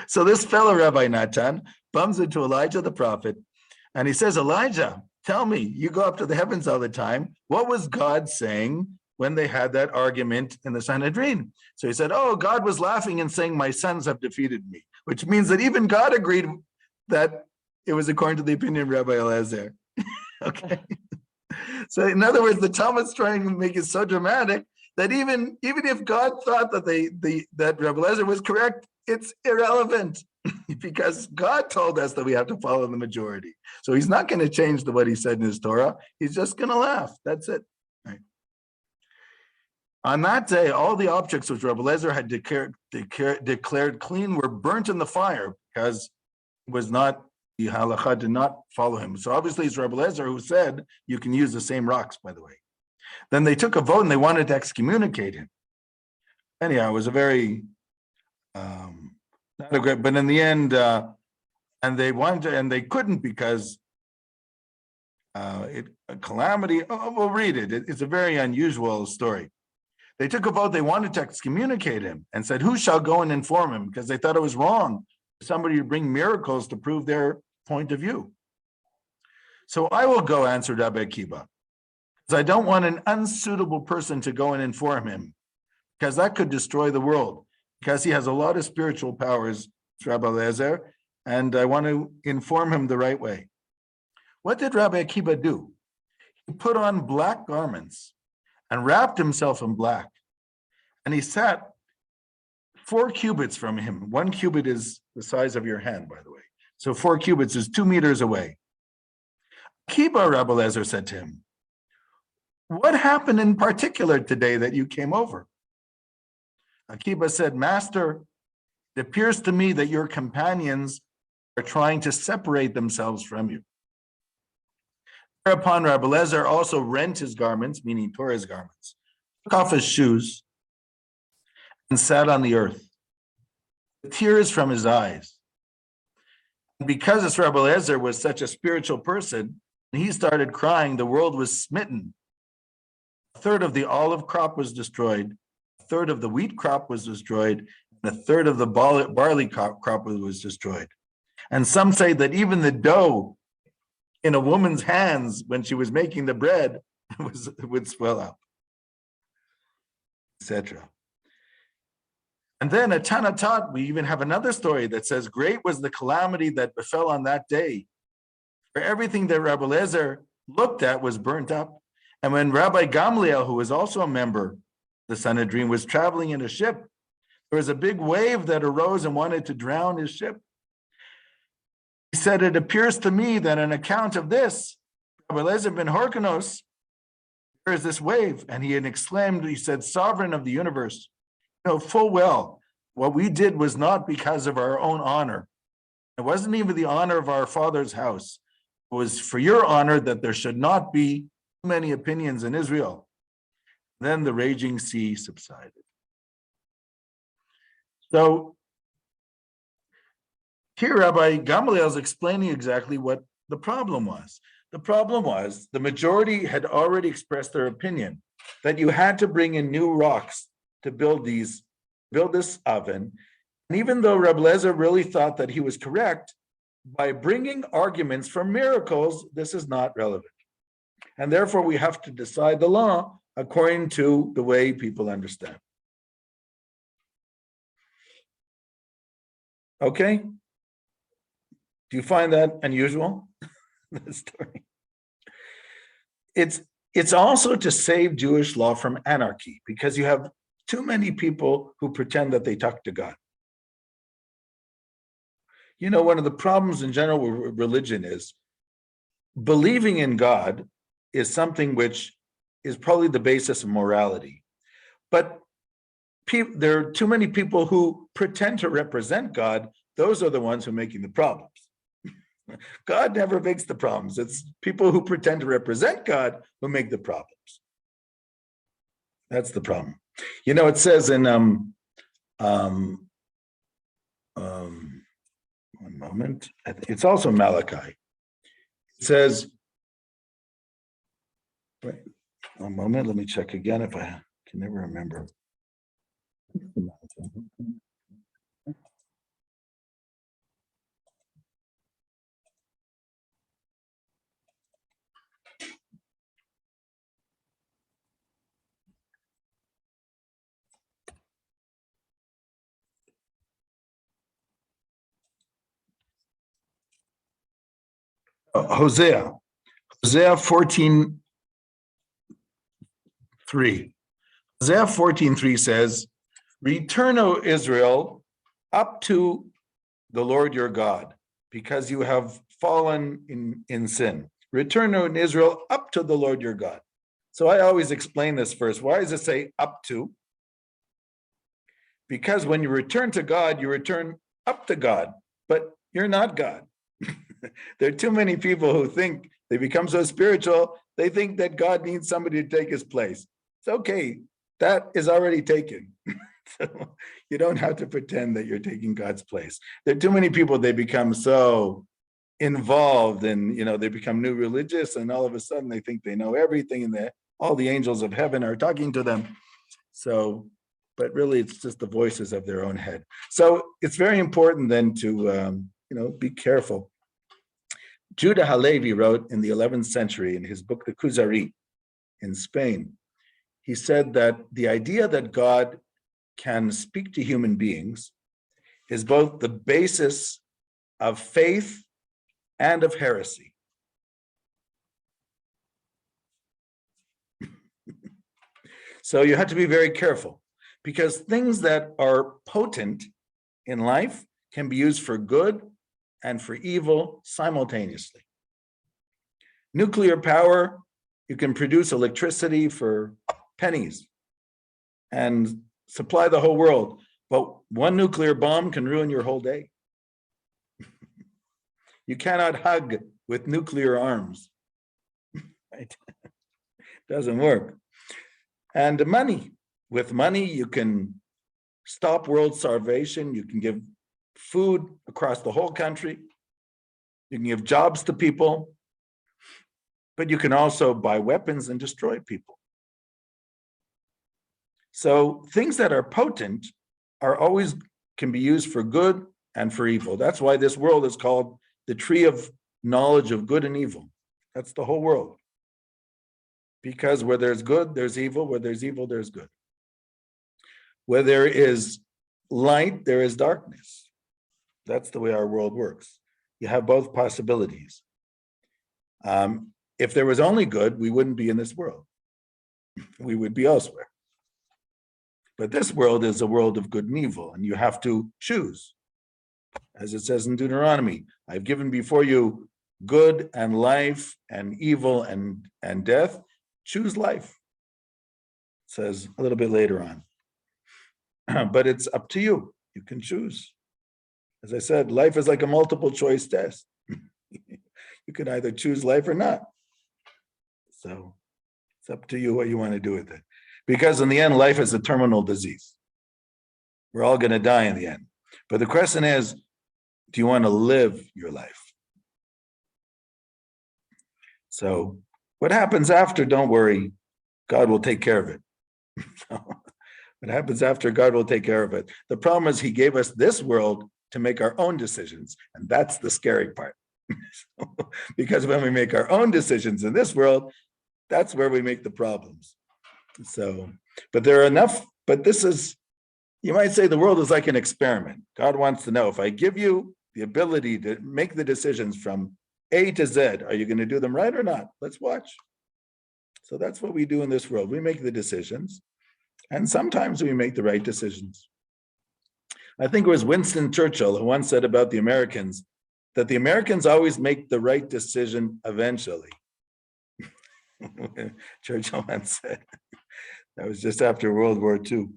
So this fellow, Rabbi Natan, bumps into Elijah the prophet, and he says, "Elijah, tell me, you go up to the heavens all the time. What was God saying when they had that argument in the Sanhedrin?" So he said, "Oh, God was laughing and saying, 'My sons have defeated me,'" which means that even God agreed that it was according to the opinion of Rabbi Eliezer. Okay. So in other words, the Talmud's trying to make it so dramatic that even if God thought that that Rabbi Eliezer was correct, it's irrelevant because God told us that we have to follow the majority. So he's not going to change what he said in his Torah. He's just going to laugh. That's it. Right. On that day, all the objects which Rabbi Eliezer had declared clean were burnt in the fire because it was not, the halacha did not follow him. So obviously it's Rabbi Eliezer who said you can use the same rocks, by the way. Then they took a vote and they wanted to excommunicate him. Anyhow, it was a very, not a great, but in the end, and they wanted to, and they couldn't because a calamity, we'll read it. It's a very unusual story. They took a vote, they wanted to excommunicate him and said, "Who shall go and inform him?" Because they thought it was wrong for somebody to bring miracles to prove their point of view. "So I will go," answered Rabbi Akiba, "because I don't want an unsuitable person to go and inform him, because that could destroy the world, because he has a lot of spiritual powers, Rabbi Eliezer, and I want to inform him the right way." What did Rabbi Akiba do? He put on black garments and wrapped himself in black. And he sat 4 cubits from him. 1 cubit is the size of your hand, by the way. So 4 cubits is 2 meters away. "Akiba," Rabbi Eliezer said to him, "what happened in particular today that you came over?" Akiba said, "Master, it appears to me that your companions are trying to separate themselves from you." Thereupon Rabbi Eliezer also rent his garments, meaning tore his garments, took off his shoes, and sat on the earth, with tears from his eyes. And because this Rabbi Eliezer was such a spiritual person, when he started crying, the world was smitten. A third of the olive crop was destroyed, a third of the wheat crop was destroyed, and a third of the barley crop was destroyed. And some say that even the dough in a woman's hands when she was making the bread would swell up, etc. And then at Tanatot, we even have another story that says, "Great was the calamity that befell on that day, for everything that Rabbi Eliezer looked at was burnt up. And when Rabbi Gamliel, who was also a member of the Sanhedrin, was traveling in a ship, there was a big wave that arose and wanted to drown his ship. He said, 'It appears to me that on account of this, Rabbi Eliezer ben Horkonos, there is this wave.' And he had exclaimed, he said, 'Sovereign of the universe, you know full well what we did was not because of our own honor. It wasn't even the honor of our father's house. It was for your honor that there should not be too many opinions in Israel.' Then the raging sea subsided." So here Rabbi Gamaliel is explaining exactly what the problem was. The problem was the majority had already expressed their opinion that you had to bring in new rocks to build this oven. And even though Rabbi Lezer really thought that he was correct, by bringing arguments for miracles, this is not relevant. And therefore, we have to decide the law according to the way people understand. Okay? Do you find that unusual? The story. It's also to save Jewish law from anarchy, because you have too many people who pretend that they talk to God. You know, one of the problems in general with religion is believing in God is something which is probably the basis of morality. But there are too many people who pretend to represent God. Those are the ones who are making the problems. God never makes the problems. It's people who pretend to represent God who make the problems. That's the problem. You know, it says in one moment. It's also Malachi. It says, wait, one moment. Let me check again if I can never remember. Hosea 14:3. Hosea 14:3 says, "Return, O Israel, up to the Lord your God, because you have fallen in sin. Return, O Israel, up to the Lord your God." So I always explain this first. Why does it say up to? Because when you return to God, you return up to God, but you're not God. There are too many people who think they become so spiritual, they think that God needs somebody to take his place. It's okay, that is already taken. So you don't have to pretend that you're taking God's place. There are too many people, they become so involved and, you know, they become new religious, and all of a sudden they think they know everything, and all the angels of heaven are talking to them. So, but really it's just the voices of their own head. So it's very important then to, be careful. Judah Halevi wrote in the 11th century in his book, The Kuzari, in Spain. He said that the idea that God can speak to human beings is both the basis of faith and of heresy. So you have to be very careful, because things that are potent in life can be used for good and for evil simultaneously. Nuclear power, you can produce electricity for pennies and supply the whole world, but one nuclear bomb can ruin your whole day. You cannot hug with nuclear arms. Right? Doesn't work. And money. With money, you can stop world starvation. You can give food across the whole country. You can give jobs to people. But you can also buy weapons and destroy people. So things that are potent are always can be used for good and for evil. That's why this world is called the tree of knowledge of good and evil. That's the whole world. Because where there's good, there's evil. Where there's evil, there's good. Where there is light, there is darkness. That's the way our world works. You have both possibilities. If there was only good, we wouldn't be in this world. We would be elsewhere. But this world is a world of good and evil, and you have to choose. As it says in Deuteronomy, I've given before you good and life and evil and death. Choose life. It says a little bit later on. But it's up to you. You can choose. As I said, life is like a multiple choice test. You can either choose life or not. So it's up to you what you want to do with it. Because in the end, life is a terminal disease. We're all going to die in the end. But the question is, do you want to live your life? So what happens after, don't worry. God will take care of it. What happens after, God will take care of it. The problem is he gave us this world to make our own decisions. And that's the scary part. Because when we make our own decisions in this world, that's where we make the problems. So, but there are enough, but this is, you might say the world is like an experiment. God wants to know, if I give you the ability to make the decisions from A to Z, are you going to do them right or not? Let's watch. So that's what we do in this world. We make the decisions. And sometimes we make the right decisions. I think it was Winston Churchill who once said about the Americans that the Americans always make the right decision eventually. Churchill once said. That was just after World War II.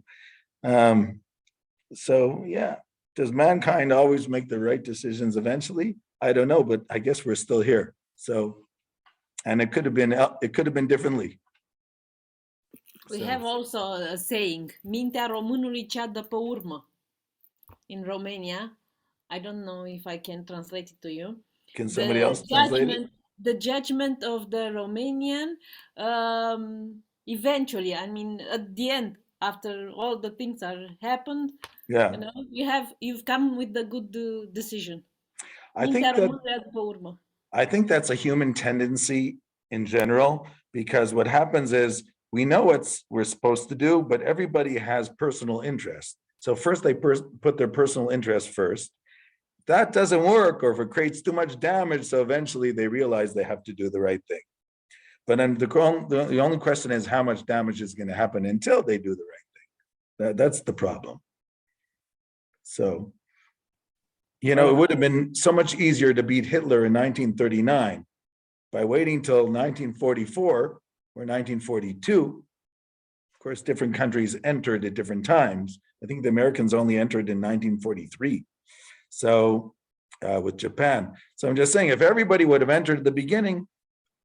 So yeah, does mankind always make the right decisions eventually? I don't know, but I guess we're still here. So, and it could have been differently. We have also a saying, mintea românului cea dă pe urmă. In Romania, I don't know if I can translate it to you. Can somebody else translate it? The judgment of the Romanian, eventually, I mean, at the end, after all the things are happened, yeah, you know, you've come with the good decision. I think that's a human tendency in general, because what happens is we know what we're supposed to do, but everybody has personal interest. So first they put their personal interest first. That doesn't work, or if it creates too much damage, so eventually they realize they have to do the right thing. But then the only question is how much damage is going to happen until they do the right thing. That's the problem. So, you know, it would have been so much easier to beat Hitler in 1939 by waiting till 1944 or 1942. Of course, different countries entered at different times. I think the Americans only entered in 1943. So with Japan. So I'm just saying, if everybody would have entered at the beginning,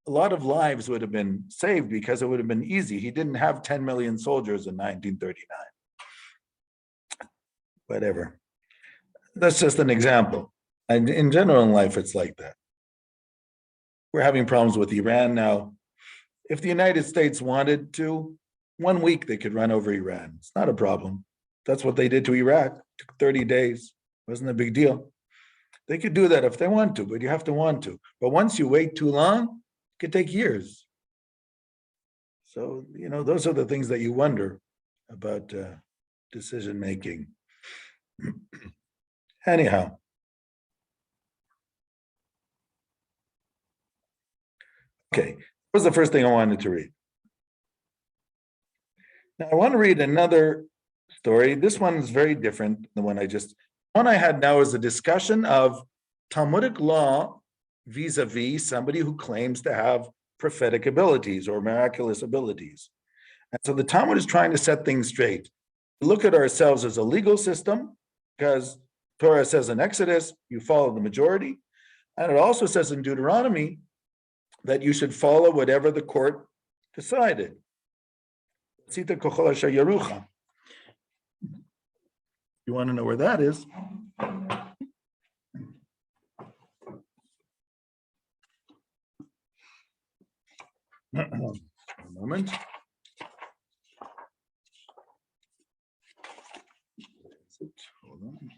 a lot of lives would have been saved because it would have been easy. He didn't have 10 million soldiers in 1939. Whatever. That's just an example. And in general in life, it's like that. We're having problems with Iran now. If the United States wanted to, 1 week they could run over Iran. It's not a problem. That's what they did to Iraq. It took 30 days. Wasn't a big deal. They could do that if they want to, but you have to want to. But once you wait too long, it could take years. So, you know, those are the things that you wonder about decision making. Anyhow. Okay, that was the first thing I wanted to read. Now I want to read another story. This one is very different than the one I had now is a discussion of Talmudic law vis-a-vis somebody who claims to have prophetic abilities or miraculous abilities. And so the Talmud is trying to set things straight. Look at ourselves as a legal system, because Torah says in Exodus, you follow the majority. And it also says in Deuteronomy that you should follow whatever the court decided. You want to know where that is? A moment. Hold on.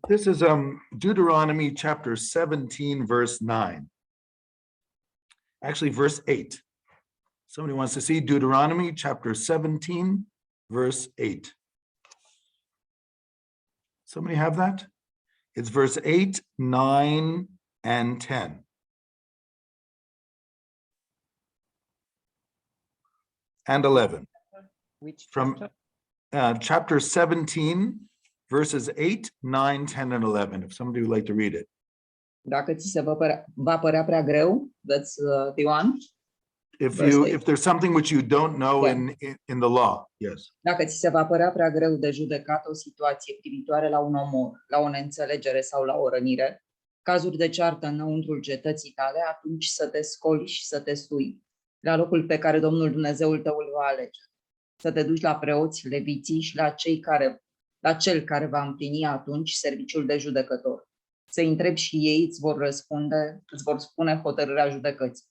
This is Deuteronomy chapter 17, verse 9. Actually, verse 8. Somebody wants to see Deuteronomy chapter 17, verse 8. Somebody have that? It's verse 8, 9, and 10. And 11. Which From chapter 17, verses 8, 9, 10, and 11. If somebody would like to read it. Dacă ți se va părea prea greu, that's the one. If there's something which you don't know Yeah. in the law, yes. Dacă ți se va părea prea greu de judecat o situație privitoare la un omor, la o neînțelegere sau la o rănire, cazuri de ceartă înăuntrul cetății tale, atunci să te scoli și să te sui la locul pe care Domnul Dumnezeul tău îl va alege. Să te duci la preoți, leviții și la cel care va împlini atunci serviciul de judecător. Să-i întrebi și ei îți vor spune hotărârea judecății.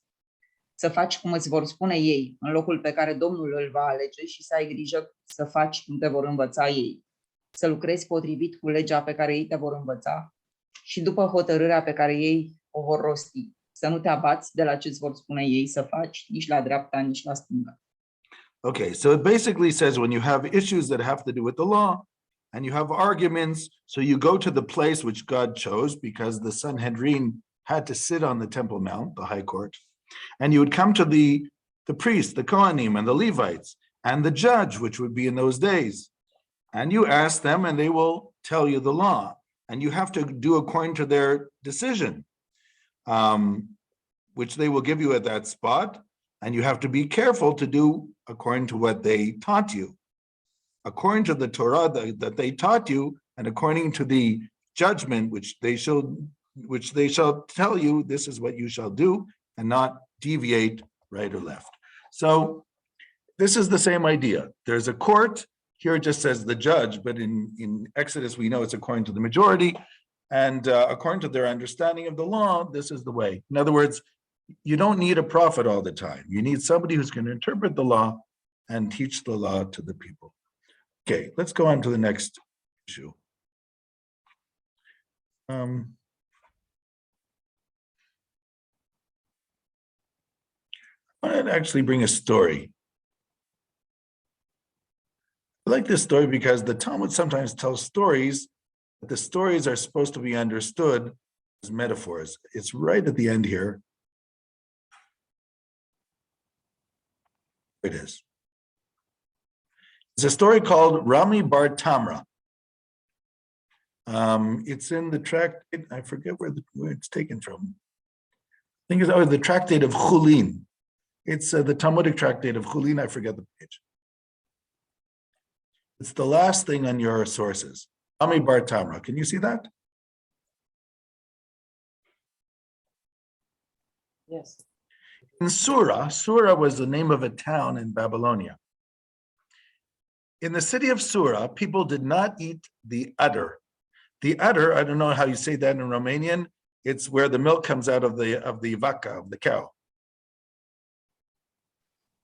Să faci cum îți vor spune ei, în locul pe care Domnul îl va alege și să ai grijă să faci cum te vor învăța ei. Să lucrezi potrivit cu legea pe care ei te vor învăța și după hotărârea pe care ei o vor rosti. Să nu te abați de la ce îți vor spune ei să faci, nici la dreapta, nici la stânga. Okay, so it basically says when you have issues that have to do with the law and you have arguments, so you go to the place which God chose because the Sanhedrin had to sit on the Temple Mount, the high court, and you would come to the priests, the Kohanim and the Levites and the judge, which would be in those days. And you ask them and they will tell you the law. And you have to do according to their decision, which they will give you at that spot. And you have to be careful to do according to what they taught you. According to the Torah that they taught you, and according to the judgment which they shall tell you, this is what you shall do, and not deviate right or left. So this is the same idea. There's a court. Here it just says the judge, but in Exodus, we know it's according to the majority. And according to their understanding of the law, this is the way. In other words, you don't need a prophet all the time. You need somebody who's going to interpret the law and teach the law to the people. Okay, let's go on to the next issue. I want to actually bring a story. I like this story because the Talmud sometimes tells stories, but the stories are supposed to be understood as metaphors. It's right at the end here. It is. It's a story called Rami Bhartamra. It's in the tractate, I forget where it's taken from. I think it's the tractate of Chulin. It's the Talmudic tractate of Chulin, I forget the page. It's the last thing on your sources. Rami Bhartamra, can you see that? Yes. In Sura was the name of a town in Babylonia. In the city of Sura, people did not eat the udder. The udder, I don't know how you say that in Romanian, it's where the milk comes out of the vaca, of the cow.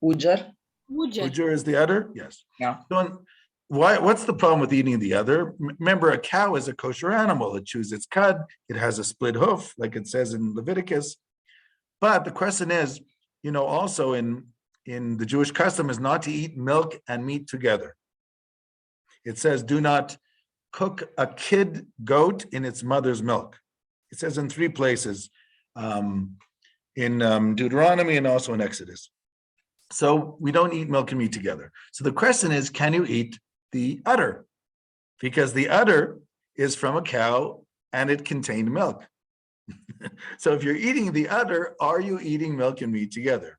Uger? Uger is the udder? Yes. Yeah. So what's the problem with eating the udder? Remember, a cow is a kosher animal. It chews its cud. It has a split hoof, like it says in Leviticus. But the question is, also in the Jewish custom is not to eat milk and meat together. It says, do not cook a kid goat in its mother's milk. It says in 3 places, in Deuteronomy and also in Exodus. So we don't eat milk and meat together. So the question is, can you eat the udder? Because the udder is from a cow and it contained milk. So if you're eating the udder, are you eating milk and meat together?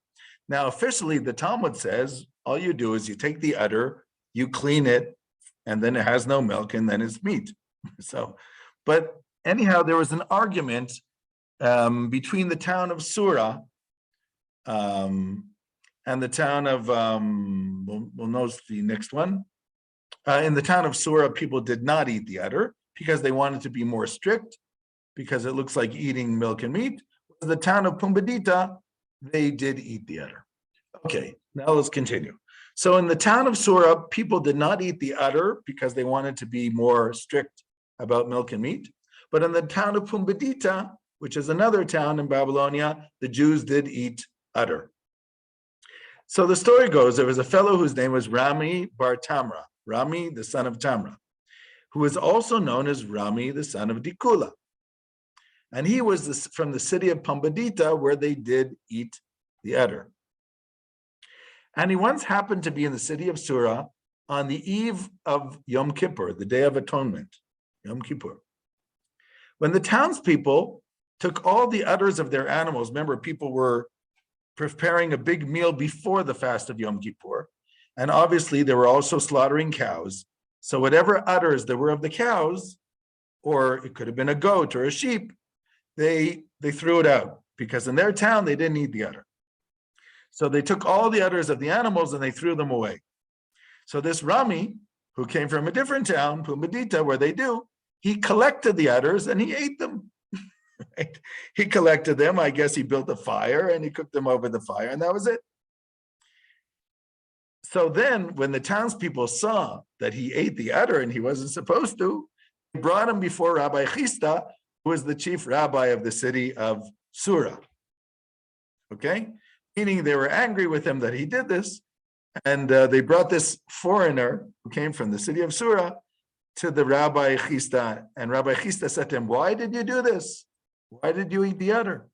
Now, officially, the Talmud says, all you do is you take the udder, you clean it, and then it has no milk, and then it's meat. But anyhow, there was an argument between the town of Sura and the town of, we'll notice the next one. In the town of Sura, people did not eat the udder because they wanted to be more strict, because it looks like eating milk and meat. In the town of Pumbedita, they did eat the udder. Okay, now let's continue. So in the town of Sura, people did not eat the udder because they wanted to be more strict about milk and meat. But in the town of Pumbedita, which is another town in Babylonia, the Jews did eat udder. So the story goes, there was a fellow whose name was Rami Bhartamra, Rami, the son of Tamra, who was also known as Rami, the son of Dikula. And he was from the city of Pumbedita, where they did eat the udder. And he once happened to be in the city of Sura on the eve of Yom Kippur, the Day of Atonement, Yom Kippur, when the townspeople took all the udders of their animals. Remember, people were preparing a big meal before the fast of Yom Kippur. And obviously, they were also slaughtering cows. So whatever udders there were of the cows, or it could have been a goat or a sheep, they threw it out because in their town, they didn't eat the udder. So they took all the udders of the animals and they threw them away. So this Rami, who came from a different town, Pumbedita, where they do, he collected the udders and he ate them. Right? He collected them. I guess he built a fire and he cooked them over the fire, and that was it. So then when the townspeople saw that he ate the udder and he wasn't supposed to, they brought him before Rabbi Chista, who was the chief rabbi of the city of Sura. Okay? Meaning they were angry with him that he did this. And they brought this foreigner who came from the city of Sura to the Rabbi Chista. And Rabbi Chista said to him, "Why did you do this? Why did you eat the udder?"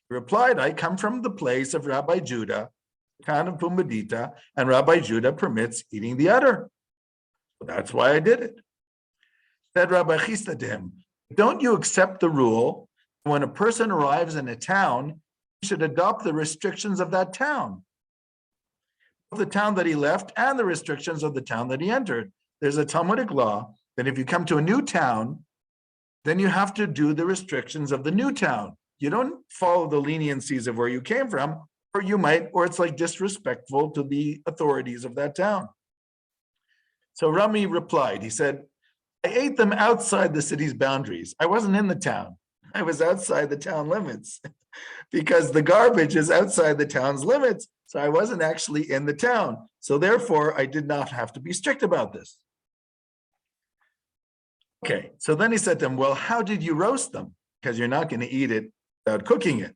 He replied, "I come from the place of Rabbi Judah, the town of Pumbedita, and Rabbi Judah permits eating the udder. So that's why I did it." Said Rabbi Chista to him, "Don't you accept the rule that when a person arrives in a town, he should adopt the restrictions of that town? The town that he left and the restrictions of the town that he entered. There's a Talmudic law that if you come to a new town, then you have to do the restrictions of the new town. You don't follow the leniencies of where you came from, or you might, or it's like disrespectful to the authorities of that town." So Rami replied, he said, "I ate them outside the city's boundaries. I wasn't in the town. I was outside the town limits because the garbage is outside the town's limits. So I wasn't actually in the town. So therefore, I did not have to be strict about this." Okay, so then he said to him, "Well, how did you roast them? Because you're not going to eat it without cooking it.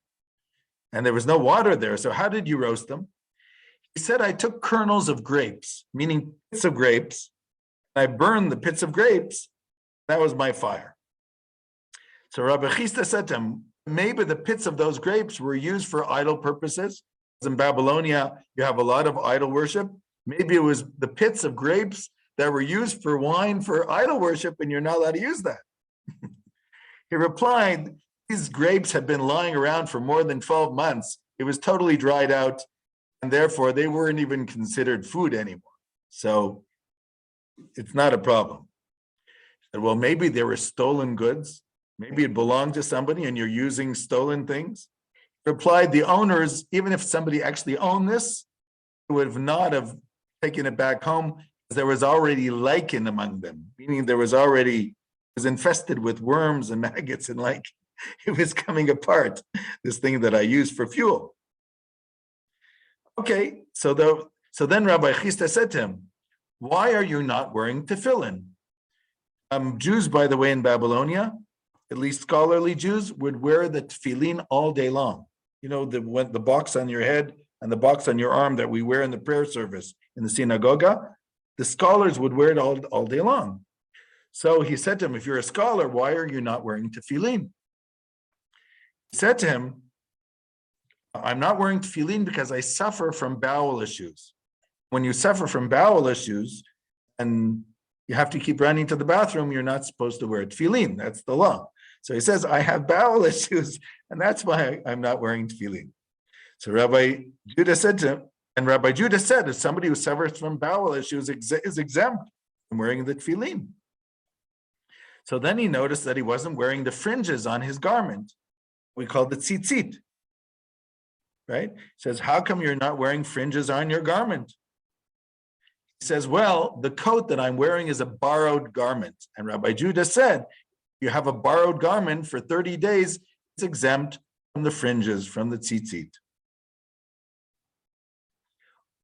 And there was no water there, so how did you roast them?" He said, "I took kernels of grapes," meaning pits of grapes, and I burned the pits of grapes. That was my fire. So Rabbi Chista said to him, "Maybe the pits of those grapes were used for idol purposes. In Babylonia, you have a lot of idol worship. Maybe it was the pits of grapes that were used for wine for idol worship, and you're not allowed to use that." He replied, "These grapes had been lying around for more than 12 months. It was totally dried out, and therefore they weren't even considered food anymore. So it's not a problem." He said, "Well, maybe they were stolen goods. Maybe it belonged to somebody and you're using stolen things." Replied, "The owners, even if somebody actually owned this, would have not have taken it back home because there was already lichen among them, meaning it was infested with worms and maggots and lichen. It was coming apart, this thing that I use for fuel." Okay, so then Rabbi Chista said to him, "Why are you not wearing tefillin?" Jews, by the way, in Babylonia, at least scholarly Jews, would wear the tefillin all day long. You know, the box on your head and the box on your arm that we wear in the prayer service in the synagogue, the scholars would wear it all day long. So he said to him, "If you're a scholar, why are you not wearing tefillin?" He said to him, "I'm not wearing tefillin because I suffer from bowel issues. When you suffer from bowel issues and you have to keep running to the bathroom, you're not supposed to wear tefillin. That's the law." So he says, "I have bowel issues, and that's why I'm not wearing tefillin." So Rabbi Judah said to him, and Rabbi Judah said, if somebody who suffers from bowel issues is exempt from wearing the tefillin. So then he noticed that he wasn't wearing the fringes on his garment. We call the tzitzit, right? He says, "How come you're not wearing fringes on your garment?" He says, "Well, the coat that I'm wearing is a borrowed garment." And Rabbi Judah said, "You have a borrowed garment for 30 days, it's exempt from the fringes, from the tzitzit."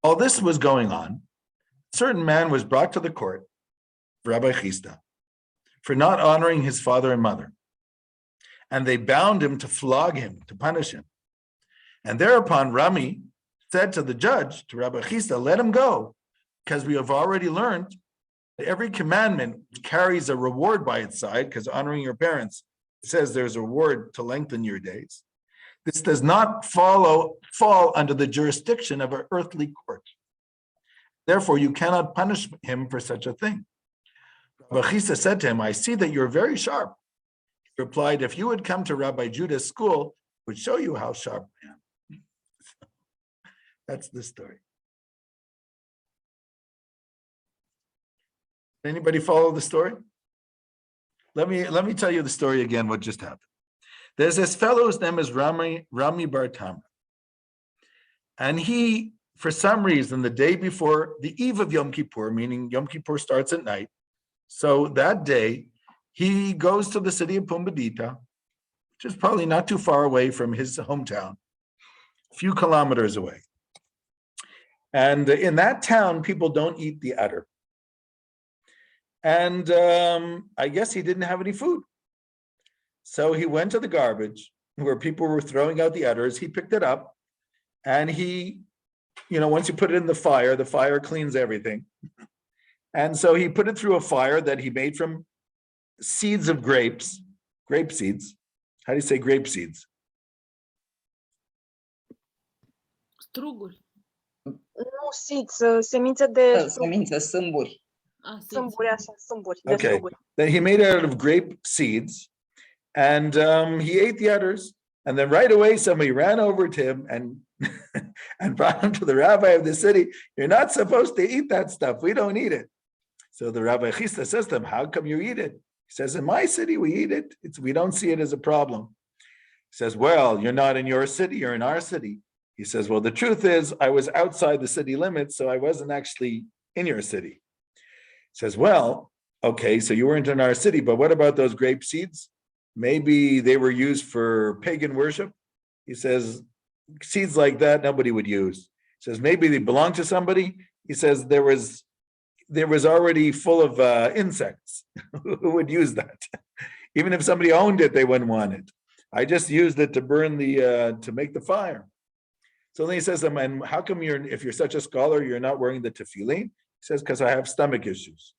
While this was going on, a certain man was brought to the court of Rabbi Chista for not honoring his father and mother. And they bound him to flog him, to punish him. And thereupon Rami said to the judge, to Rabbi Chista, "Let him go, because we have already learned that every commandment carries a reward by its side, because honoring your parents, it says there's a reward to lengthen your days. This does not fall under the jurisdiction of an earthly court. Therefore, you cannot punish him for such a thing." Rabbi Chista said to him, "I see that you're very sharp." replied, if you would come to Rabbi Judah's school, it would show you how sharp I am. That's the story. Anybody follow the story? Let me tell you the story again, what just happened. There's this fellow, his name is Rami Bhartamra. And he, for some reason, the day before, the eve of Yom Kippur, meaning Yom Kippur starts at night. So that day, he goes to the city of Pumbedita, which is probably not too far away from his hometown, a few kilometers away. And in that town, people don't eat the udder. And I guess he didn't have any food. So he went to the garbage where people were throwing out the udders. He picked it up and he, once you put it in the fire cleans everything. And so he put it through a fire that he made from seeds of grapes, grape seeds. How do you say grape seeds? Struguri. Nu seeds, semințe de Semințe, sâmburi. sâmburi, așa, sâmburi, de Okay, struguri. then he made it out of grape seeds and he ate the udders. And then right away, somebody ran over to him and, and brought him to the rabbi of the city. You're not supposed to eat that stuff. We don't eat it. So the Rabbi Chisda says to him, how come you eat it? He says, in my city, we eat it. We don't see it as a problem. He says, well, you're not in your city, you're in our city. He says, well, the truth is I was outside the city limits, so I wasn't actually in your city. He says, well, okay, so you weren't in our city, but what about those grape seeds? Maybe they were used for pagan worship. He says, seeds like that, nobody would use. He says, maybe they belong to somebody. He says, there was already full of insects who would use that. Even if somebody owned it, they wouldn't want it. I just used it to burn to make the fire. So then he says, and how come if you're such a scholar, you're not wearing the tefillin? He says, because I have stomach issues.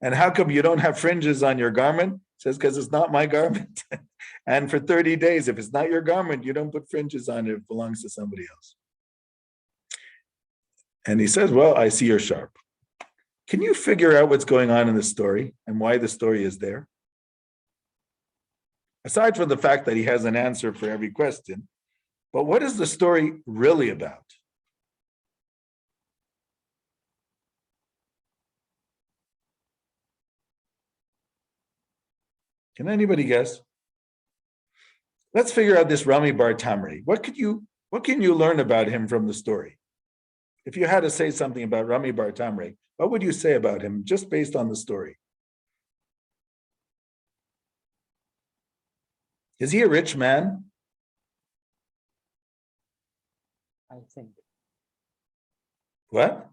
And how come you don't have fringes on your garment? He says, because it's not my garment. And for 30 days, if it's not your garment, you don't put fringes on it, it belongs to somebody else. And he says, well, I see you're sharp. Can you figure out what's going on in the story and why the story is there? Aside from the fact that he has an answer for every question, but what is the story really about? Can anybody guess? Let's figure out this Rami Bhartamra. What can you learn about him from the story? If you had to say something about Rami Bhartamra, what would you say about him just based on the story? Is he a rich man? I think. What?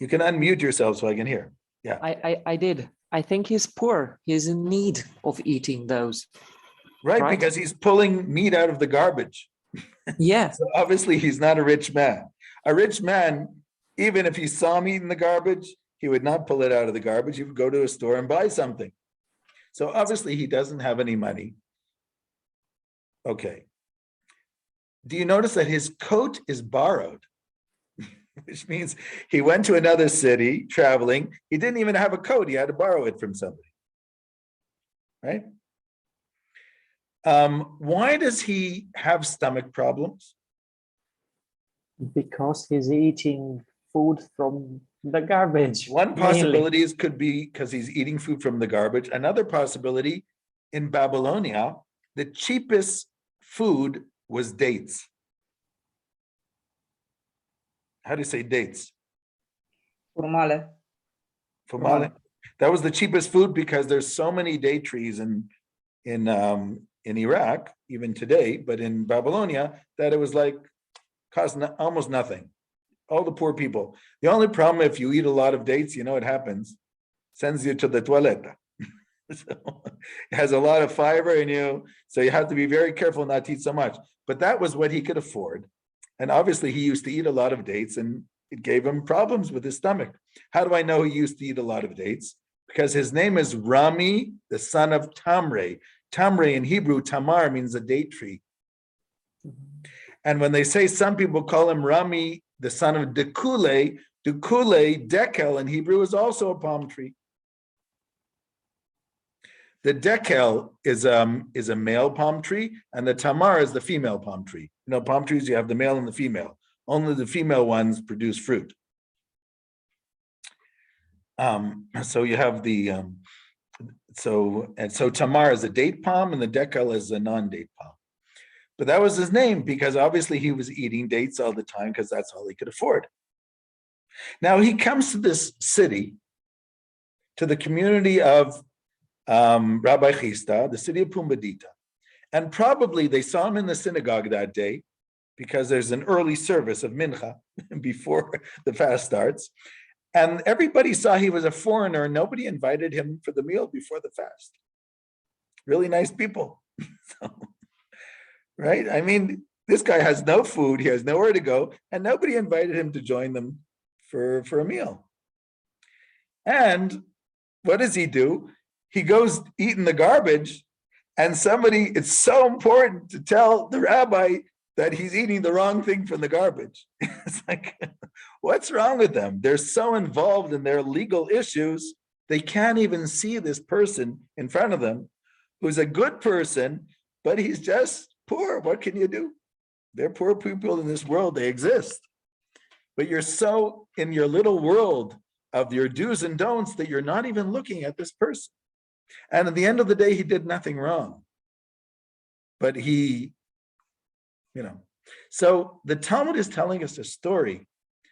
You can unmute yourself so I can hear. Yeah. I did. I think he's poor. He's in need of eating those. Right, because he's pulling meat out of the garbage. Yeah. So obviously he's not a rich man. A rich man, even if he saw meat in the garbage, he would not pull it out of the garbage. He would go to a store and buy something. So obviously he doesn't have any money. Okay. Do you notice that his coat is borrowed? Which means he went to another city traveling. He didn't even have a coat. He had to borrow it from somebody. Right? Why does he have stomach problems? Because he's eating food from the garbage. One possibility could be because he's eating food from the garbage. Another possibility, in Babylonia, the cheapest food was dates. How do you say dates? Urmale. Fumale. That was the cheapest food because there's so many date trees in Iraq, even today, but in Babylonia, that it was like cost almost nothing. All the poor people. The only problem, if you eat a lot of dates, you know what happens? Sends you to the toilet. So it has a lot of fiber in you, so you have to be very careful not to eat so much. But that was what he could afford. And obviously he used to eat a lot of dates and it gave him problems with his stomach. How do I know he used to eat a lot of dates? Because his name is Rami, the son of Tamre. Tamre in Hebrew, Tamar means a date tree. And when they say, some people call him Rami, the son of Dekule, Dekel in Hebrew is also a palm tree. The dekel is a male palm tree, and the tamar is the female palm tree. You know, palm trees, you have the male and the female. Only the female ones produce fruit. So you have the so tamar is a date palm, and the dekel is a non-date palm. But that was his name because obviously he was eating dates all the time because that's all he could afford. Now he comes to this city, to the community of Rabbi Chisda, the city of Pumbedita. And probably they saw him in the synagogue that day because there's an early service of mincha before the fast starts. And everybody saw he was a foreigner and nobody invited him for the meal before the fast. Really nice people. So, right? I mean, this guy has no food, he has nowhere to go, and nobody invited him to join them for a meal. And what does he do? He goes eat in the garbage, and it's so important to tell the rabbi that he's eating the wrong thing from the garbage. It's like, what's wrong with them? They're so involved in their legal issues, they can't even see this person in front of them who's a good person, but he's just poor. What can you do? They're poor people in this world, they exist. But you're so in your little world of your do's and don'ts that you're not even looking at this person. And at the end of the day, he did nothing wrong. But he, so the Talmud is telling us a story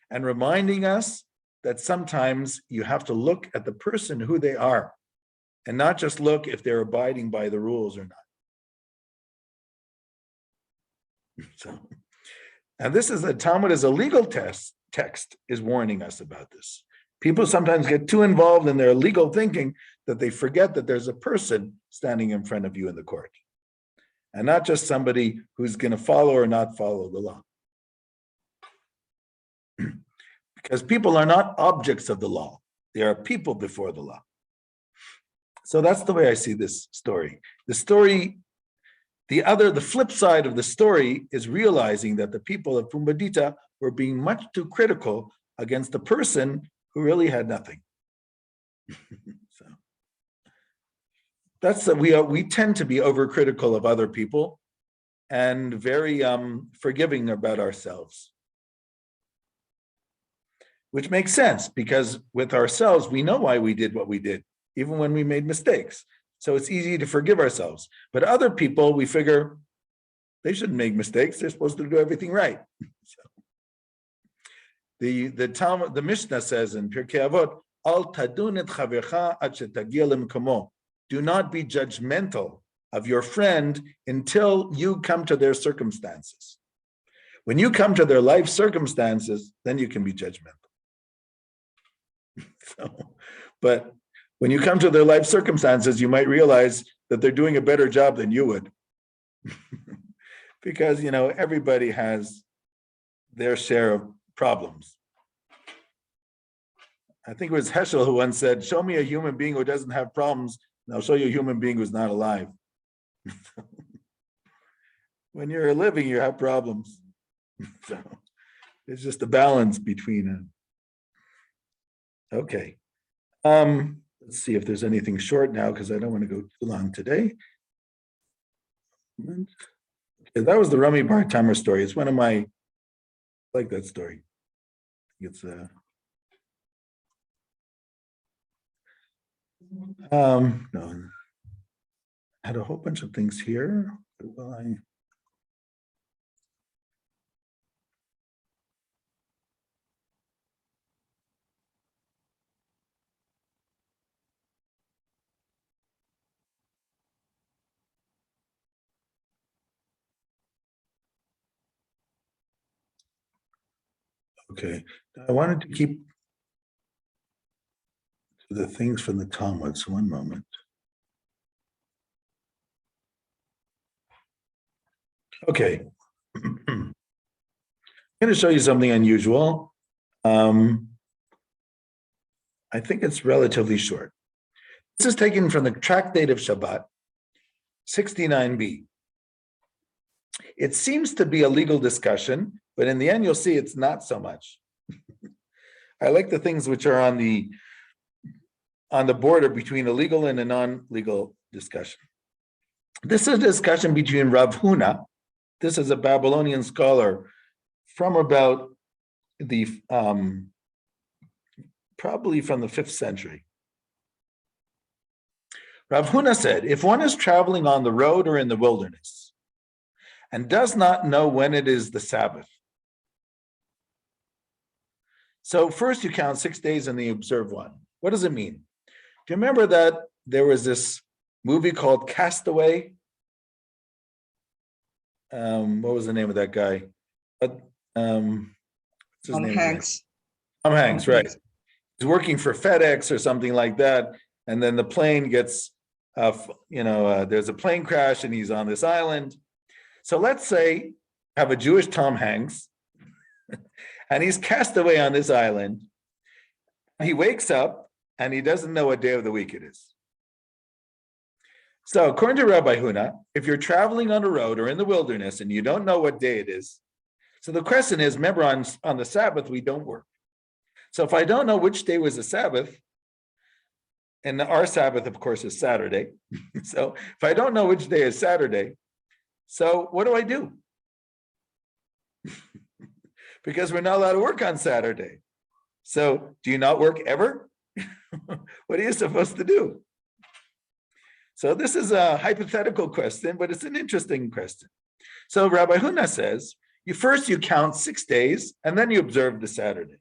and reminding us that sometimes you have to look at the person who they are and not just look if they're abiding by the rules or not. So, and this is the Talmud as a legal text is warning us about this. People sometimes get too involved in their legal thinking that they forget that there's a person standing in front of you in the court, and not just somebody who's going to follow or not follow the law. Because people are not objects of the law. They are people before the law. So that's the way I see this story. The story, the flip side of the story is realizing that the people of Pumbedita were being much too critical against the person who really had nothing. So that's that we tend to be overcritical of other people and very forgiving about ourselves, which makes sense because with ourselves we know why we did what we did, even when we made mistakes. So it's easy to forgive ourselves. But other people, we figure they shouldn't make mistakes. They're supposed to do everything right. So the Talmud, the Mishnah says in Pirkei Avot, Al tadun et chavercha ad shetagia lemkomo. Do not be judgmental of your friend until you come to their circumstances. When you come to their life circumstances, then you can be judgmental. But when you come to their life circumstances, you might realize that they're doing a better job than you would. Because, everybody has their share of problems. I think it was Heschel who once said, show me a human being who doesn't have problems, and I'll show you a human being who's not alive. When you're living, you have problems. So it's just a balance between them. Okay. Let's see if there's anything short now, because I don't want to go too long today. Okay, that was the Rami Bhartamra story. It's one of my, I like that story. It's no, I had a whole bunch of things here. Will I? Okay, I wanted to keep the things from the Talmud, so one moment. Okay, I'm going to show you something unusual. I think it's relatively short. This is taken from the Tractate of Shabbat, 69b. It seems to be a legal discussion, but in the end, you'll see it's not so much. I like the things which are on the border between a legal and a non-legal discussion. This is a discussion between Rav Huna. This is a Babylonian scholar from about the probably from the 5th century. Rav Huna said, if one is traveling on the road or in the wilderness and does not know when it is the Sabbath, so first you count 6 days and then you observe one. What does it mean? Do you remember that there was this movie called Castaway? What was the name of that guy? What's his name? Hanks. Tom Hanks, right. He's working for FedEx or something like that. And then the plane gets, there's a plane crash and he's on this island. So let's say have a Jewish Tom Hanks and he's cast away on this island. He wakes up and he doesn't know what day of the week it is. So according to Rabbi Huna, if you're traveling on a road or in the wilderness and you don't know what day it is, so the question is, remember on the Sabbath, we don't work. So if I don't know which day was the Sabbath, and our Sabbath, of course, is Saturday. So if I don't know which day is Saturday, so what do I do? Because we're not allowed to work on Saturday. So do you not work ever? What are you supposed to do? So this is a hypothetical question, but it's an interesting question. So Rabbi Huna says, you count 6 days and then you observe the Saturday.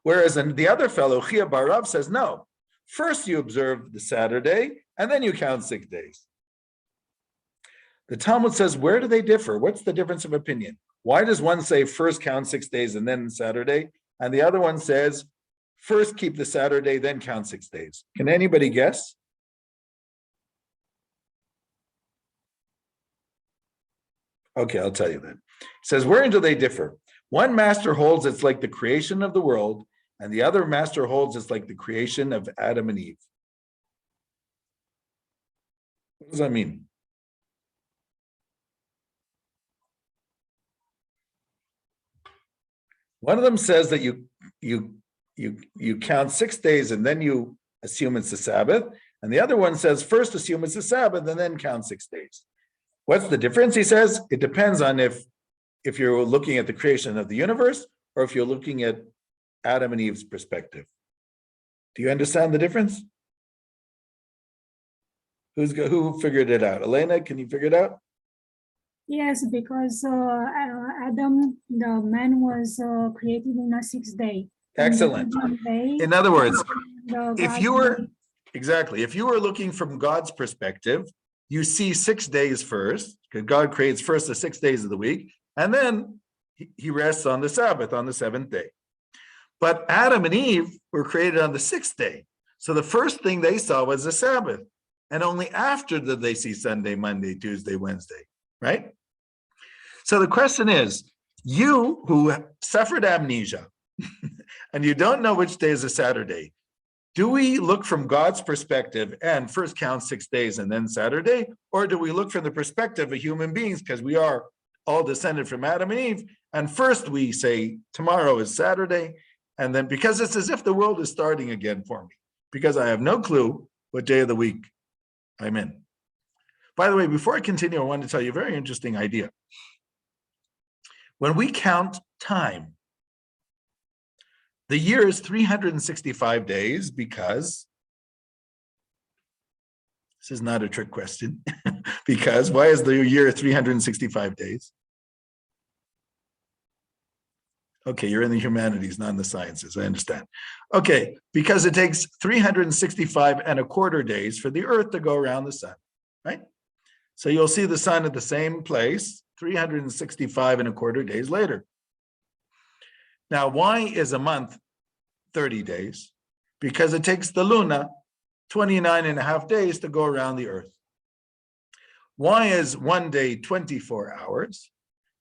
Whereas the other fellow, Chia Bar Rav, says, no, first you observe the Saturday and then you count 6 days. The Talmud says, where do they differ? What's the difference of opinion? Why does one say first count 6 days and then Saturday? And the other one says, first keep the Saturday, then count 6 days. Can anybody guess? Okay, I'll tell you then. It says, wherein do they differ? One master holds it's like the creation of the world, and the other master holds it's like the creation of Adam and Eve. What does that mean? One of them says that you count 6 days and then you assume it's the Sabbath, and the other one says first assume it's the Sabbath and then count 6 days. What's the difference? He says it depends on if you're looking at the creation of the universe or if you're looking at Adam and Eve's perspective. Do you understand the difference? Who figured it out? Elena, can you figure it out? Yes, because Adam, the man, was created in a 6th day. Excellent. In other words, if you were looking from God's perspective, you see 6 days first, because God creates first the 6 days of the week, and then he rests on the Sabbath, on the 7th day. But Adam and Eve were created on the 6th day. So the first thing they saw was the Sabbath. And only after did they see Sunday, Monday, Tuesday, Wednesday, right? So the question is, you who suffered amnesia and you don't know which day is a Saturday, do we look from God's perspective and first count 6 days and then Saturday? Or do we look from the perspective of human beings, because we are all descended from Adam and Eve, and first we say tomorrow is Saturday, and then because it's as if the world is starting again for me, because I have no clue what day of the week I'm in. By the way, before I continue, I want to tell you a very interesting idea. When we count time, the year is 365 days because, this is not a trick question, because why is the year 365 days? Okay, you're in the humanities, not in the sciences, I understand. Okay, because it takes 365 and a quarter days for the earth to go around the sun, right? So you'll see the sun at the same place 365 and a quarter days later. Now, why is a month 30 days? Because it takes the Luna 29 and a half days to go around the earth. Why is one day 24 hours?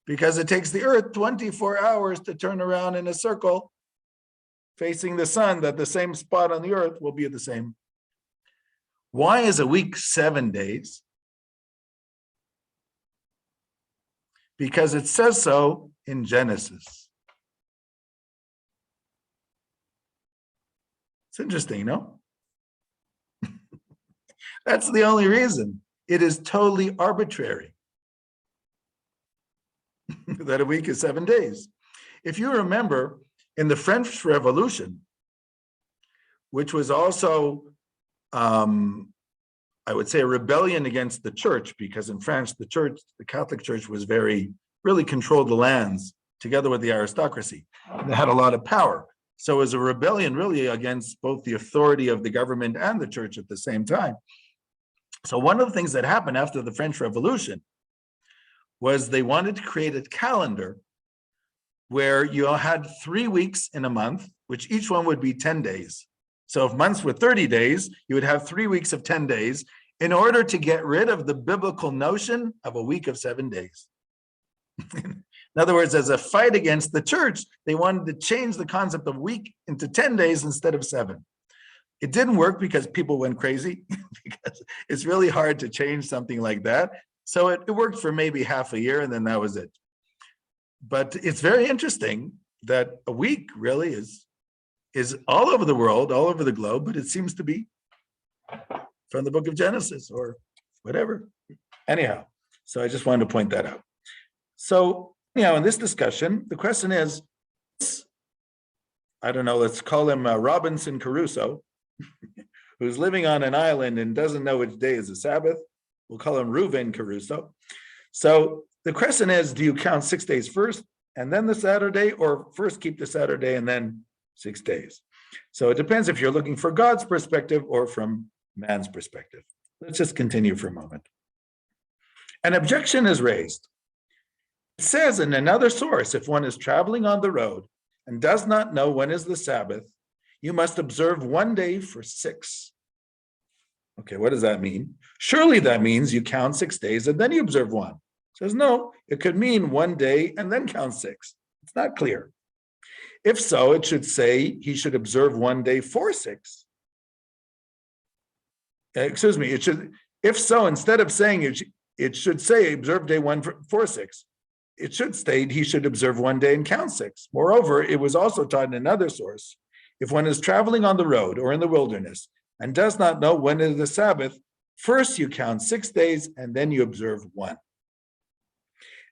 Because it takes the earth 24 hours to turn around in a circle facing the sun, that the same spot on the earth will be the same. Why is a week 7 days? Because it says so in Genesis. It's interesting, no? That's the only reason. It is totally arbitrary that a week is 7 days. If you remember, in the French Revolution, which was also, I would say, a rebellion against the church, because in France, the church, the Catholic Church was really controlled the lands together with the aristocracy. They had a lot of power. So it was a rebellion really against both the authority of the government and the church at the same time. So one of the things that happened after the French Revolution was they wanted to create a calendar where you had 3 weeks in a month, which each one would be 10 days. So if months were 30 days, you would have 3 weeks of 10 days in order to get rid of the biblical notion of a week of 7 days. In other words, as a fight against the church, they wanted to change the concept of week into 10 days instead of 7. It didn't work because people went crazy, because it's really hard to change something like that. So it worked for maybe half a year, and then that was it. But it's very interesting that a week really is all over the world, all over the globe, but it seems to be from the book of Genesis or whatever. Anyhow, so I just wanted to point that out. So, in this discussion, the question is, I don't know, let's call him Robinson Crusoe, who's living on an island and doesn't know which day is the Sabbath. We'll call him Reuven Crusoe. So the question is, do you count 6 days first and then the Saturday, or first keep the Saturday and then 6 days? So it depends if you're looking for God's perspective or from man's perspective. Let's just continue for a moment. An objection is raised. It says in another source, if one is traveling on the road and does not know when is the Sabbath, you must observe 1 day for 6. Okay, what does that mean? Surely that means you count 6 days and then you observe 1. It says no, it could mean 1 day and then count 6. It's not clear. If so, it should say he should observe 1 day for 6. Excuse me, if so, instead of saying it should say observe day 1 for 6. It should state he should observe 1 day and count 6. Moreover, it was also taught in another source, if one is traveling on the road or in the wilderness and does not know when is the Sabbath, first you count 6 days and then you observe 1.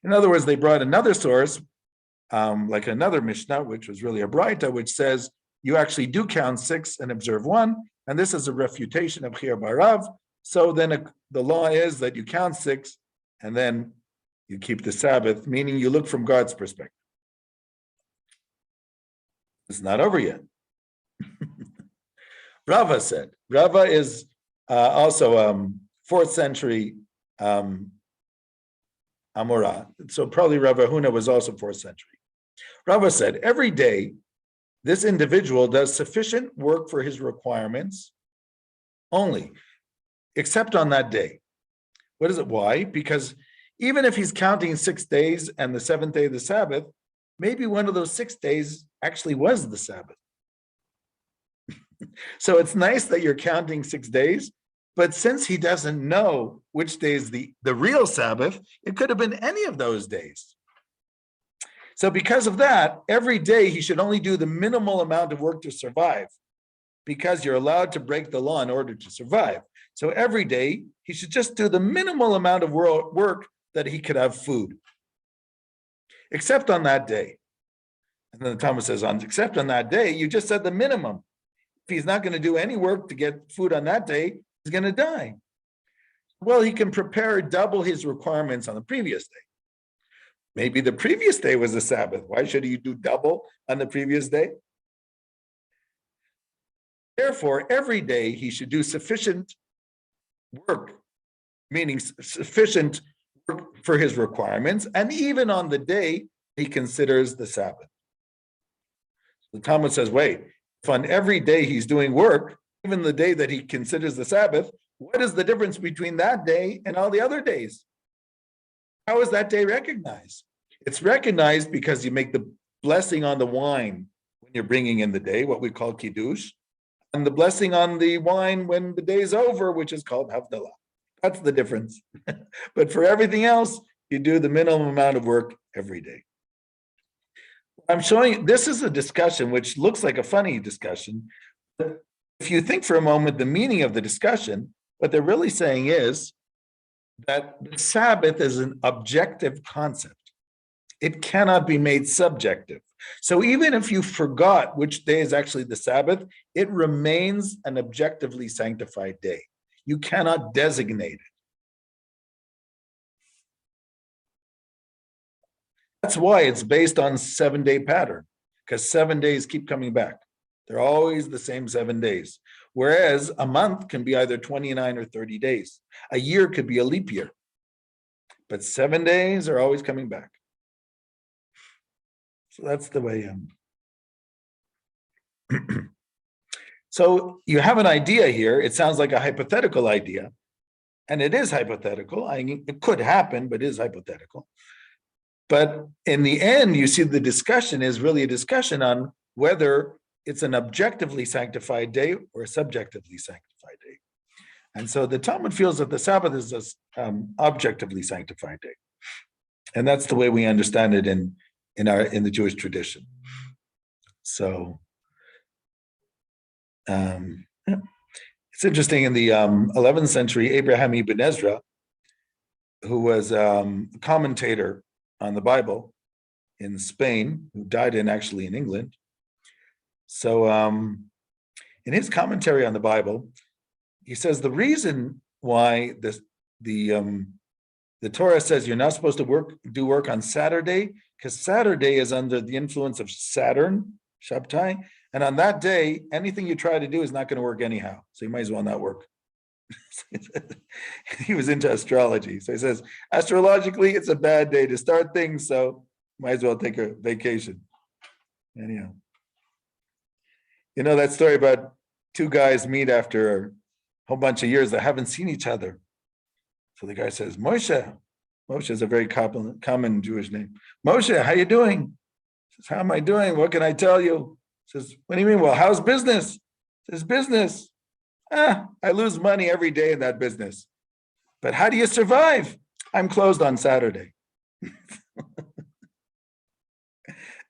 In other words, they brought another source, like another Mishnah, which was really a Braita, which says you actually do count 6 and observe 1, and this is a refutation of Chiyah Barav. So then the law is that you count 6 and then you keep the Sabbath, meaning you look from God's perspective. It's not over yet. Rava said. Rava is also 4th century Amora. So probably Rava Huna was also 4th century. Rava said, every day this individual does sufficient work for his requirements only, except on that day. What is it? Why? Because even if he's counting 6 days and the 7th day of the Sabbath, maybe one of those 6 days actually was the Sabbath. So it's nice that you're counting 6 days, but since he doesn't know which day is the real Sabbath, it could have been any of those days. So because of that, every day he should only do the minimal amount of work to survive, because you're allowed to break the law in order to survive. So every day he should just do the minimal amount of work that he could have food, except on that day. And then the Talmud says, except on that day, you just said the minimum. If he's not going to do any work to get food on that day, he's going to die. Well, he can prepare double his requirements on the previous day. Maybe the previous day was the Sabbath. Why should he do double on the previous day? Therefore, every day he should do sufficient work, meaning sufficient work for his requirements, and even on the day he considers the Sabbath. The Talmud says, wait, if on every day he's doing work, even the day that he considers the Sabbath, what is the difference between that day and all the other days? How is that day recognized? It's recognized because you make the blessing on the wine when you're bringing in the day, what we call kiddush, and the blessing on the wine when the day's over, which is called havdalah. That's the difference. But for everything else, you do the minimum amount of work every day. I'm showing, this is a discussion which looks like a funny discussion. But if you think for a moment, the meaning of the discussion, what they're really saying is that the Sabbath is an objective concept. It cannot be made subjective. So even if you forgot which day is actually the Sabbath, it remains an objectively sanctified day. You cannot designate it. That's why it's based on 7-day pattern, because 7 days keep coming back. They're always the same 7 days. Whereas a month can be either 29 or 30 days. A year could be a leap year. But 7 days are always coming back. So that's the way. So you have an idea here. It sounds like a hypothetical idea. And it is hypothetical. It could happen, but it is hypothetical. But in the end, you see the discussion is really a discussion on whether it's an objectively sanctified day or a subjectively sanctified day. And so the Talmud feels that the Sabbath is an objectively sanctified day. And that's the way we understand it in the Jewish tradition. So it's interesting, in the 11th century, Abraham ibn Ezra, who was a commentator on the Bible in Spain, who died actually in England. So in his commentary on the Bible, he says the reason why the Torah says you're not supposed to do work on Saturday, because Saturday is under the influence of Saturn, Shabtai, and on that day, anything you try to do is not going to work anyhow. So you might as well not work. He was into astrology. So he says, astrologically, it's a bad day to start things, so might as well take a vacation. Anyhow. You know that story about two guys meet after a whole bunch of years that haven't seen each other. So the guy says, Moshe. Moshe is a very common Jewish name. Moshe, how you doing? He says, how am I doing? What can I tell you? He says, what do you mean? Well, how's business? He says, business. I lose money every day in that business. But how do you survive? I'm closed on Saturday.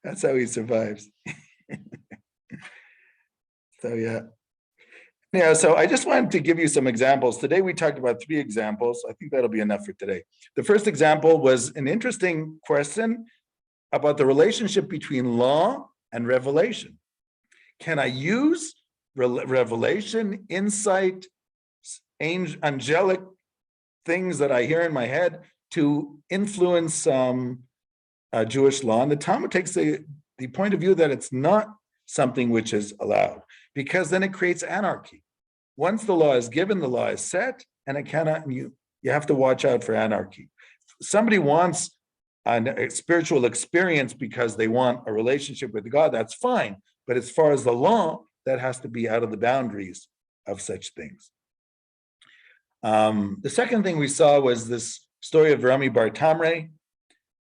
That's how he survives. So yeah, so I just wanted to give you some examples. Today we talked about 3 examples. I think that'll be enough for today. The first example was an interesting question about the relationship between law and revelation. Can I use revelation, insight, angelic things that I hear in my head to influence Jewish law? And the Talmud takes the point of view that it's not something which is allowed, because then it creates anarchy. Once the law is given, the law is set, and it cannot, you have to watch out for anarchy. Somebody wants a spiritual experience because they want a relationship with God, that's fine. But as far as the law, that has to be out of the boundaries of such things. The second thing we saw was this story of Rami Bhartamra,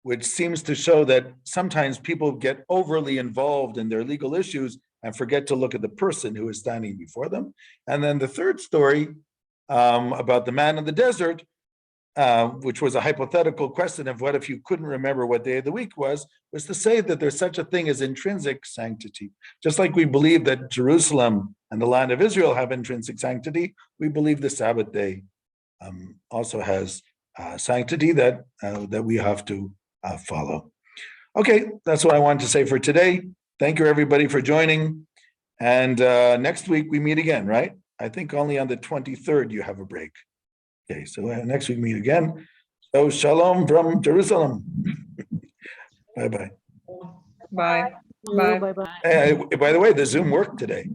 which seems to show that sometimes people get overly involved in their legal issues and forget to look at the person who is standing before them. And then the third story about the man in the desert, which was a hypothetical question of what if you couldn't remember what day of the week was to say that there's such a thing as intrinsic sanctity. Just like we believe that Jerusalem and the land of Israel have intrinsic sanctity, we believe the Sabbath day also has sanctity that we have to follow. Okay, that's what I wanted to say for today. Thank you everybody for joining. And next week we meet again, right? I think only on the 23rd you have a break. Okay, so next week meet again. So shalom from Jerusalem. Bye-bye. Bye. Bye. Hey, by the way, the Zoom worked today.